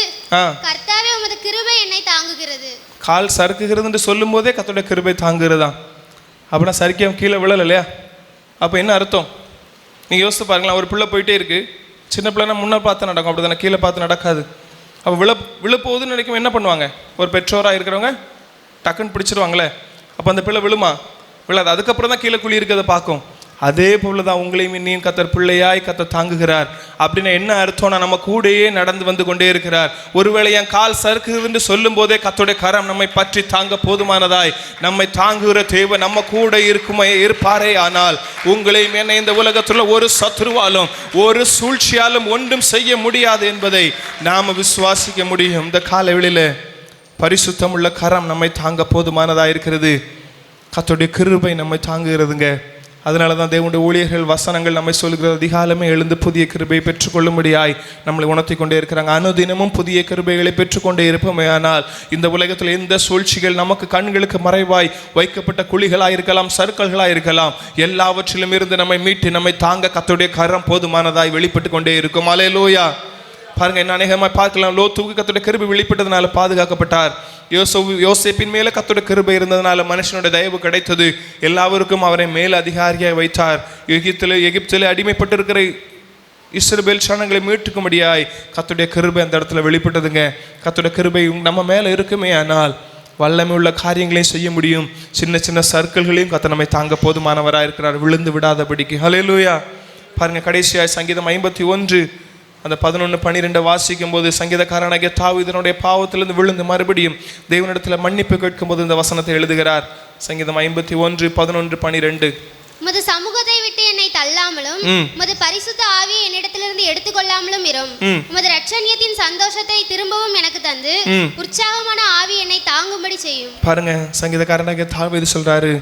கர்த்தாவே உமது கிருபை என்னை தாங்குகிறது. கால் சறுக்குகிறது என்று சொல்லும் போதே கர்த்தருடைய கிருபை தாங்குகிறதா? அப்படின்னா சறுக்கியம் கீழே விழல இல்லையா? அப்போ என்ன அர்த்தம்? நீங்கள் யோசித்து பாருங்களா. ஒரு பிள்ளை போயிட்டே இருக்கு. சின்ன பிள்ளைனா முன்னே பார்த்து நடக்கும், அப்படி தானே? கீழே பார்த்து நடக்காது. அப்போ விழப்போகுதுன்னு நினைக்கும் என்ன பண்ணுவாங்க? ஒரு பெற்றோராக இருக்கிறவங்க டக்குன்னு பிடிச்சிருவாங்களே. அப்போ அந்த பிள்ளை விழுமா? விழாது. அதுக்கப்புறம் தான் கீழே குழி இருக்கிறத பார்க்கும். அதே போல தான் உங்களையும் இன்னும் கர்த்தர் பிள்ளையாய் கர்த்தர் தாங்குகிறார். அப்படின்னா என்ன அர்த்தம்னா நம்ம கூடயே நடந்து வந்து கொண்டே இருக்கிறார். ஒருவேளை என் கால் சறுக்குதுன்னு சொல்லும் போதே கர்த்தருடைய கரம் நம்மை பற்றி தாங்க போதுமானதாய் நம்மை தாங்குகிற தேவன் நம்ம கூட இருப்பாரே. ஆனால் உங்களையும் என்ன இந்த உலகத்தில் ஒரு சத்துருவாலும் ஒரு சூழ்ச்சியாலும் ஒன்றும் செய்ய முடியாது என்பதை நாம் விசுவாசிக்க முடியும். இந்த காலவெளியில் பரிசுத்தம் உள்ள கரம் நம்மை தாங்க போதுமானதாக இருக்கிறது. கர்த்தருடைய கிருபை நம்மை தாங்குகிறதுங்க. அதனால தான் தேவனுடைய ஊழியர்கள் வசனங்கள் நம்மை சொல்கிறது, அதிகாலமே எழுந்து புதிய கிருபையை பெற்றுக்கொள்ளும்படியாய் நம்மளை உணர்த்தி கொண்டே இருக்கிறாங்க. அனுதினமும் புதிய கிருபைகளை பெற்றுக்கொண்டே இருப்போமே. ஆனால் இந்த உலகத்தில் எந்த சூழ்ச்சிகள் நமக்கு கண்களுக்கு மறைவாய் வைக்கப்பட்ட குழிகளாக இருக்கலாம், சர்க்கல்களாக இருக்கலாம், எல்லாவற்றிலும் இருந்து நம்மை மீட்டு நம்மை தாங்க கர்த்தருடைய கரம் போதுமானதாய் வெளிப்பட்டு கொண்டே இருக்கும். அல்லேலூயா. பாருங்க, என்ன அநேகமாய் பார்க்கலாம். லோத்துக்கு கர்த்தருடைய கிருபை வெளிப்பட்டதுனால பாதுகாக்கப்பட்டார். யோசேப்பின் மேல கர்த்தருடைய கிருபை இருந்ததுனால மனுஷனுடைய தயவு கிடைத்தது. எல்லாருக்கும் அவரை மேல் அதிகாரியாக வைத்தார். எகிப்திலே அடிமைப்பட்டிருக்கிற இஸ்ரவேல் ஜனங்களை மீட்டுக்கும்படியாய் கர்த்தருடைய கிருபை அந்த இடத்துல வெளிப்பட்டதுங்க. கர்த்தருடைய கிருபை நம்ம மேல இருக்குமே, ஆனால் வல்லமை உள்ள காரியங்களையும் செய்ய முடியும். சின்ன சின்ன சர்க்கிள்களையும் கர்த்தர் நம்மை தாங்க போதுமானவராக இருக்கிறார், விழுந்து விடாதபடிக்கு. ஹல்லேலூயா. பாருங்க, கடைசியாய் சங்கீதம் 51 அந்த 11-12 வாசிக்கும் போது சங்கீதக்காரனாகிய தாவீதினுடைய பாவத்திலிருந்து விழுந்து மறுபடியும் தேவனிடத்தில் மன்னிப்பு கேட்கும் போது இந்த வசனத்தை எழுதுகிறார். சங்கீதம் 51:11-12. உமது சமூகத்தை விட்டு என்னை தள்ளாமலும் உமது பரிசுத்த ஆவியை என்னிடத்திலிருந்து எடுத்துக்கொள்ளாமலும் இரும். உமது இரட்சணியத்தின் சந்தோஷத்தை திரும்பவும் எனக்கு தந்து உற்சாகமான ஆவி என்னை தாங்கும்படி செய்யும். பாருங்க, சங்கீதக்காரனாகிய தாவீது சொல்றாரு,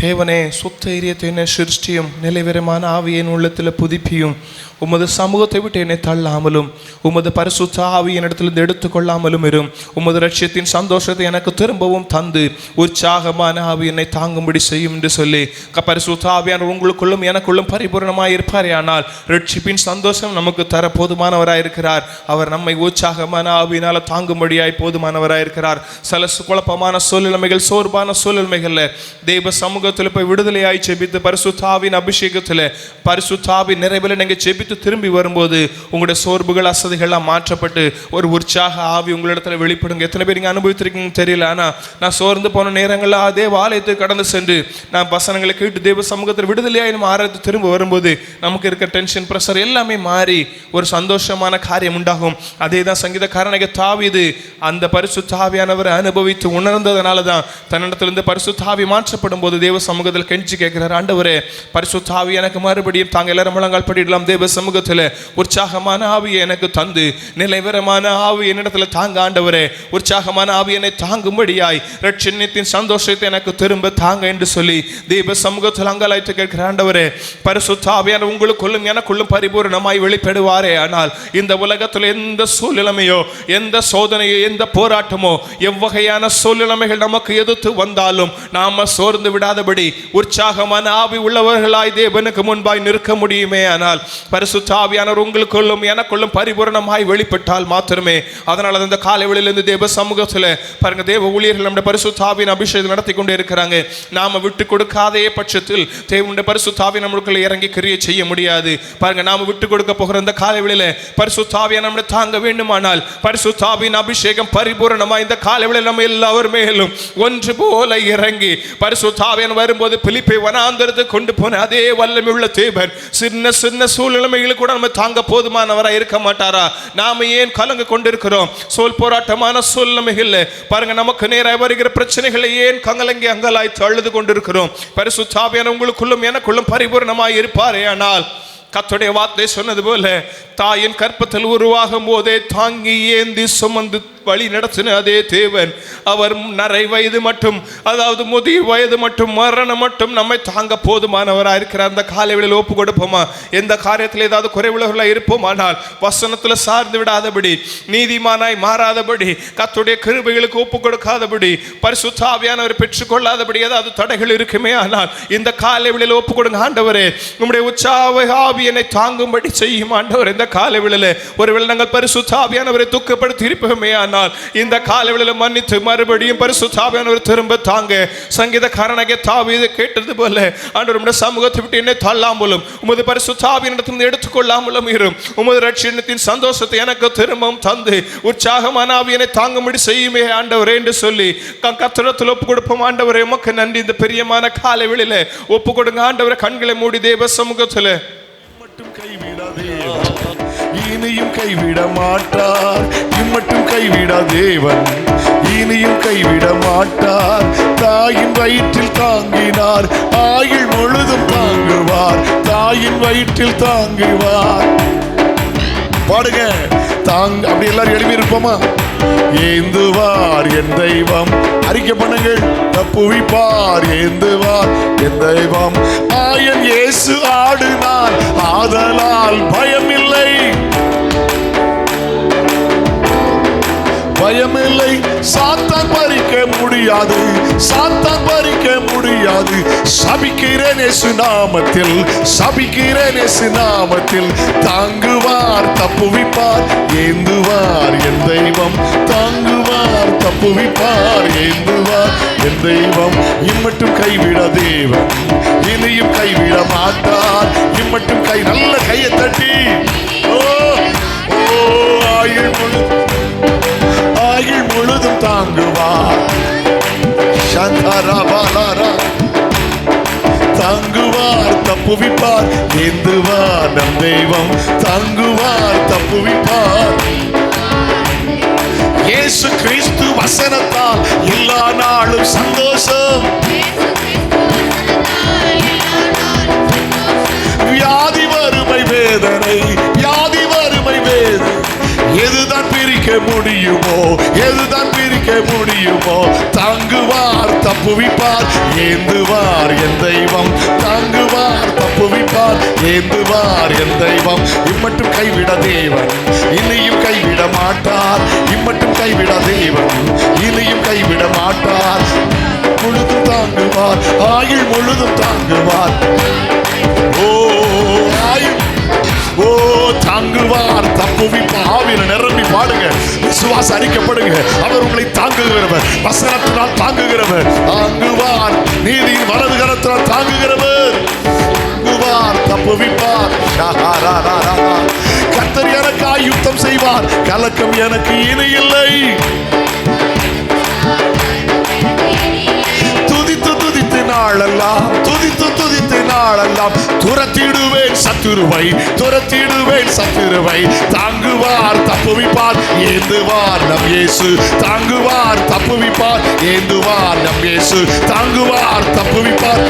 தேவனே சுத்த இதயத்தை என்னை சிருஷ்டியும், நிலைவரமான ஆவியின் உள்ளத்தில் புதுப்பியும், உமது சமூகத்தை விட்டு என்னை தள்ளாமலும் உமது பரிசுத்த ஆவி என்னிடத்திலிருந்து எடுத்துக்கொள்ளாமலும் இரும். உமது லட்சியத்தின் சந்தோஷத்தை எனக்கு திரும்பவும் தந்து உற்சாகமான ஆவி என்னை தாங்கும்படி செய்யும் என்று சொல்லி பரிசுத்த ஆவியானவர் உங்களுக்குள்ளும் எனக்குள்ளும் பரிபூர்ணமாக இருப்பாரே. ஆனால் ரட்சிப்பின் சந்தோஷம் நமக்கு தர போதுமானவராயிருக்கிறார். அவர் நம்மை உற்சாகமான ஆவியினால தாங்கும்படியாய் போதுமானவராயிருக்கிறார். சில குழப்பமான சூழ்நிலைமைகள், சோர்வான சூழ்நிலைமைகள்ல தெய்வ சமூகத்தில் போய் விடுதலையாய் செபித்து பரிசுத்த ஆவியின் அபிஷேகத்தில் பரிசுத்த ஆவியின் நிறைவில் நீங்கள் செபித்து திரும்பி வரும்போது உங்களுடைய சோர்வுகள் அசதிகள்லாம் மாற்றப்பட்டு ஒரு உற்சாக ஆவி உங்களிடத்துல வெளிப்படுங்க. எத்தனை பேர் இங்கே அனுபவித்திருக்கீங்க தெரியல. ஆனால் நான் சோர்ந்து போன நேரங்களில் அதே ஆலயத்துக்கு கடந்து சென்று நான் வசனங்களை கேட்டு தேவ சமூகத்தில் விடுதலையாய் நம்ம ஆராய்ச்சி திரும்ப வரும்போது நமக்கு இருக்க டென்ஷன், ப்ரெஷர் எல்லாமே மாறி ஒரு சந்தோஷமான காரியம் உண்டாகும். அதே தான் சங்கீதக்காரனாகிய தாவீது அந்த பரிசுத்த ஆவியானவரை அனுபவித்து உணர்ந்ததுனால தான் தன்னிடத்திலிருந்து பரிசுத்த ஆவி மாற்றப்படும் போது தேவ சமூகத்தில் கெஞ்சி கேட்கிறார், ஆண்டவரே பரிசுத்த ஆவி எனக்கு மறுபடியும் தாங்க, எல்லாரும் முழங்கால் படிடலாம். தேவ சமூகத்தில் உற்சாகமான ஆவியை எனக்கு தந்து நிலைவரமான ஆவி என்னிடத்துல தாங்க ஆண்டவரே, உற்சாகமான ஆவி என்னை தாங்கும்படியாய் இரட்சணியத்தின் சந்தோஷத்தை எனக்கு திரும்ப தாங்க என்று சொல்லி தேவ சமூகத்தில் அங்கலாய்த்து கேட்கிற ஆண்டவரே, பரிசுத்த ஆவியான உங்களுக்குள்ளும் எனக்குள்ளும் பரிபூர்ணமாய் வெளிப்படுவாரே. ஆனால் இந்த உலகத்தில் எந்த சூழ்நிலைமையோ, எந்த சோதனையோ, எந்த போராட்டமோ, எவ்வகையான சூழ்நிலைமைகள் நமக்கு எதிர்த்து வந்தாலும் நாம சோர்ந்து விடாதபடி உற்சாகமான ஆவி உள்ளவர்களாய் தேவனுக்கு முன்பாய் நிற்க முடியுமே. ஆனால் பரிசுத்த ஆவியானவர் உங்களுக்குள்ளும் எனக்குள்ளும் பரிபூரணமாய் வெளிப்பட்டால் மாத்திரமே. அதனால இந்த காலை வேளையிலிருந்து தேவ சமூகத்தில் பாருங்க, தேவ ஊழியர்கள் நம்முடைய பரிசுத்த ஆவியின் அபிஷேகம் நடத்தி கொண்டே இருக்கிறாங்க. நாம விட்டு கொடுக்காதே பட்சத்தில் தேவனுடைய பரிசுத்த ஆவி நம்மளுக்குள்ள இறங்கி கிரியை செய்ய முடியாது. பாருங்க, நாம விட்டு கொடுக்க போகிற இந்த காலை வேளையில பரிசுத்த ஆவியை நம்மளை தாங்க வேண்டுமானால் பரிசுத்த ஆவியின் அபிஷேகம் பரிபூரணமாய் இந்த காலை வேளையில நம்ம எல்லாரும் மேலும் ஒன்று போல இறங்கி பரிசுத்த ஆவியானவர் வரும்போது பிலிப்பை வனாந்தரத்துக்கு கொண்டு போன அதே வல்லமை உள்ள தேவன் சின்ன சின்ன சூழ்நிலைமைகளை கூட நம்ம தாங்க போதுமானவராக இருக்க மாட்டாரா? நாம ஏன் கலங்க கொண்டிருக்கிறோம்? சோல் போராட்டமான சூழ்நிலைகள் பாருங்க, நமக்கு நேராக வருகிற பிரச்சனைகளை ஏன் கங்கலங்கி அங்கலாய்த்து அழுது கொண்டிருக்கிறோம்? பரிசுத்த ஆவியானவர் உங்களுக்குள்ளும் எனக்குள்ளும் பரிபூர்ணமாய் இருப்பாரே. ஆனால் கர்த்தருடைய வார்த்தை சொன்னது போல தாயின் கற்பத்தில் உருவாகும் போதே தாங்கி ஏந்தி சுமந்து வழி நடத்தின அதே தேவன் அவர் நரை வயது மட்டும், அதாவது முதிர் வயது மட்டும், மரணம் மட்டும் நம்மை தாங்க போதுமானவராக இருக்கிறார். அந்த காலைகளில் ஒப்பு கொடுப்போமா? எந்த காரியத்தில் ஏதாவது குறைவுள்ளவர்களாக இருப்போமானால் வசனத்தில் சார்ந்து விடாதபடி, நீதிமானாய் மாறாதபடி, கர்த்தருடைய கிருபைகளுக்கு ஒப்பு கொடுக்காதபடி, பரிசுத்த ஆவியானவரை பெற்றுக்கொள்ளாதபடி ஏதாவது தடைகள் இருக்குமே ஆனால் இந்த காலைகளில் ஒப்பு கொடுங்க. ஆண்டவரே உம்முடைய உற்சாக ஆவி என்னை தாங்கும்படி செய்யும் ஆண்டவர். இந்த காலைகளில் ஒருவேளை நாங்கள் பரிசுத்த ஆவியானவரை துக்கப்படுத்தி இருப்போமே ஆனால் இந்த காலைகளில் மன்னித்து மறுபடியும் பரிசுத்த ஆவியானவர் திரும்ப தாங்க. சங்கீதக்காரனாகிய தாவீது கேட்டது போல ஆண்டவர் உம்முடைய சமூகத்தை விட்டு என்னை தள்ளாமலும் உமது பரிசுத்த ஆவியினிடத்திலிருந்து எடுத்துக்கொள்ளாமலும் இரும். உமது இரட்சணியத்தின் சந்தோஷத்தை எனக்கு திரும்பவும் தந்து உற்சாகமான ஆவியனை தாங்கும்படி செய்யுமே ஆண்டவரே என்று சொல்லி கர்த்தரிடத்தில் ஒப்பு கொடுப்போம். ஆண்டவரே உமக்கு நன்றி. இந்த பிரியமான காலை வேளையில ஒப்பு கொடுங்க ஆண்டவரே. கண்களை மூடி தேவ சமூகத்தில் மட்டும் கைவிடாதே, இனியும் கைவிட மாட்டார். இம்மட்டும் கைவிடா தேவன், இனியும் கைவிட மாட்டார். தாயின் வயிற்றில் தாங்கினார், ஆயுள் முழுதும் தாங்குவார். தாயின் வயிற்றில் தாங்குவார். பாடுங்க. தாங்க அப்படி எல்லாரும் எழுப்பி இருப்போமா? ஏந்துவார் என் தெய்வம், அறிக்கை பண்ணுங்கள். தப்புவிப்பார் ஏந்துவார் என் தெய்வம், ஆயன் இயேசு ஆடுனார் ஆதலால் பயமில்லை, பயமில்லை. சாத்தான் பறிக்க முடியாது, சாத்தான் பறிக்க முடியாது. சபிக்கிறேன் இயேசு நாமத்தில், சபிக்கிறேன் இயேசு நாமத்தில். தாங்குவார் தப்புவிப்பார் ஏந்துவார் என் தெய்வம், தாங்குவார் தப்புவிப்பார் ஏந்துவார் என் தெய்வம். இம்மட்டும் கைவிட தேவன் இனியும் கைவிட மாட்டார். இம்மட்டும் கை நல்ல கையை தட்டி ஓ ஓ ஆயுள் முழுதும் தாங்குவார். தாங்குவார் தப்புவிப்பார் ஏந்துவார் நம் தெய்வம், தாங்குவார் தப்புவிப்பார். இயேசு கிறிஸ்து வசனத்தால் எல்லா நாளும் சந்தோஷம். வியாதி வறுமை வேதனை, வியாதி வறுமை வேதனை எதுதான் பிரிக்க முடியுமோ, எதுதான் பிரிக்க முடியுமோ. தாங்குவார் தப்புவிப்பார் ஏந்துவார் என் தெய்வம், தாங்குவார் தப்புவிப்பார் ஏந்துவார் என் தெய்வம். இம்மட்டும் கைவிட தேவன் இனியும் கைவிட மாட்டார், இம்மட்டும் கைவிட தேவன் இனியும் கைவிட மாட்டார். முழுதும் தாங்குவார், ஆயுள் முழுதும் தாங்குவார். ஓ ஆயுள் ஓ தாங்குவார் தப்புவிப்பார். ஆவியில நிரம்பி பாடுங்க, விசுவாச அறிக்கப்படுங்க. அவர் உங்களை தாங்குகிறவர், வசனத்தினால் தாங்குகிறவர். தாங்குவார், நீதியின் வலது கரத்தினால் தாங்குகிறவர். தாங்குவார் தப்புவிப்பார். கர்த்தர் எனக்காய் யுத்தம் செய்வார், கலக்கம் எனக்கு இனி இல்லை. துதித்து துதித்து நாளெல்லாம், துதித்து துதித்து நாளெல்லாம் துரத்திடுவேன் சத்துருவை, துரத்திடுவேன் சத்துருவை. தாங்குவார் தப்புவிப்பார் ஏந்துவார் நம் இயேசு, தாங்குவார் தப்புவிப்பார் ஏந்துவார் நம் இயேசு. தாங்குவார் தப்புவிப்பார்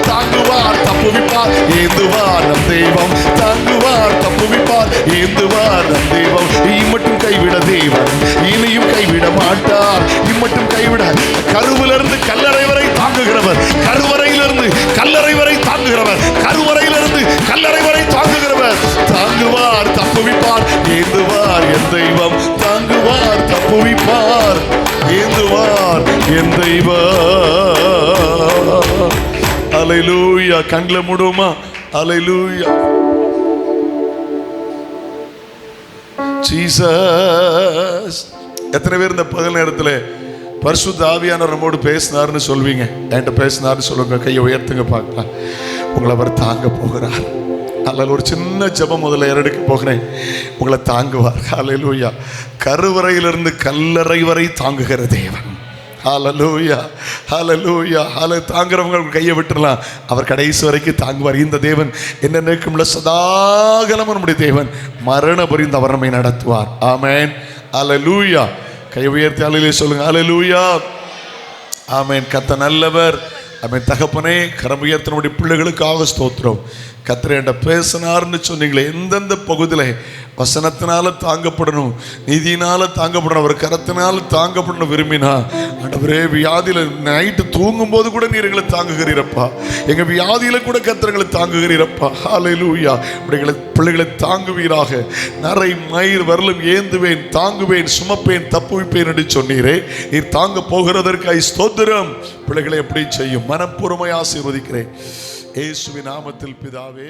தாங்குவார் தப்புவிப்பார் ஏந்துவார் நம் தெய்வம், தாங்குவார் தப்புவிப்பார் ஏந்துவார் நம் தெய்வம். இம்மட்டும் கைவிட தேவன் இனியும் கைவிட மாட்டார், இம்மட்டும் கைவிட. கருவிலிருந்து கல்லறை வரை தாங்குகிறவர், கருவறையிலிருந்து கல்லறை வரை தாங்குகிறவர், கருவறையிலிருந்து கல்லறை வரை தாங்குகிறவர். தாங்குவார் தப்புவிப்பார் ஏந்துவார் என் தெய்வம், தாங்குவார் தப்புவிப்பார் ஏந்துவார் என் தெய்வம். அல்லேலூயா. கண்களை மூடுமா? அல்லேலூயா. ஜீசஸ். எத்தனை பேர் இந்த பகல் நேரத்தில் பரிசுத்த ஆவியானவர் நம்மோடு பேசினார்னு சொல்வீங்க? என்கிட்ட பேசினார்னு சொல்லுங்க, கையை உயர்த்துங்க பார்க்கலாம். உங்களை அவர் தாங்க போகிறார். அல்ல ஒரு சின்ன ஜெபம் முதல்ல ஏறெடுக்க போகிறேன். உங்களை தாங்குவார். அல்லேலூயா. கருவறையிலிருந்து கல்லறை வரை தாங்குகிற தேவன். ஹல்லேலூயா, ஹல்லேலூயா. தாங்குறவங்க கையை விட்டுறலாம், அவர் கடைசி வரைக்கும் தாங்குவார். இந்த தேவன் என்ன நிற்கும்ல சதாகலமும் நம்முடைய தேவன் மரண பரிந்து அவர் நம்மை நடத்துவார். ஆமென். ஹல்லேலூயா. கையை உயர்த்தி அல்லேலூயா சொல்லுங்க. ஹல்லேலூயா. ஆமென். கர்த்தர் நல்லவர். ஆமென். தகப்பனே, கரம் உயர்த்தி நம்முடைய பிள்ளைகளுக்காக ஸ்தோத்திரம். கர்த்தர் என்கிட்ட பேசினார்னு சொன்னீங்களே, எந்தெந்த பகுதியில் வசனத்தினால தாங்கப்படணும், நீதியினால தாங்கப்படணும், அவர் கரத்தினால தாங்கப்படணும் விரும்பினா, ஆண்டவரே வியாதியில் நைட்டு தூங்கும் போது கூட நீர் எங்களை தாங்குகிறீரப்பா. எங்க வியாதியில கூட கர்த்தர் எங்களை தாங்குகிறீரப்பா. ஹல்லேலூயா. எங்களை பிள்ளைகளை தாங்குவீராக. நரை மயிர் வரலும் ஏந்துவேன், தாங்குவேன், சுமப்பேன், தப்புவிப்பேன் என்று சொன்னீரே, நீர் தாங்க போகிறதற்காய் ஸ்தோத்திரம். பிள்ளைகளை எப்படி செய்யும் மனப்பூர்வமாய் ஆசீர்வதிக்கிறேன் இயேசுவின் நாமத்தில் பிதாவே.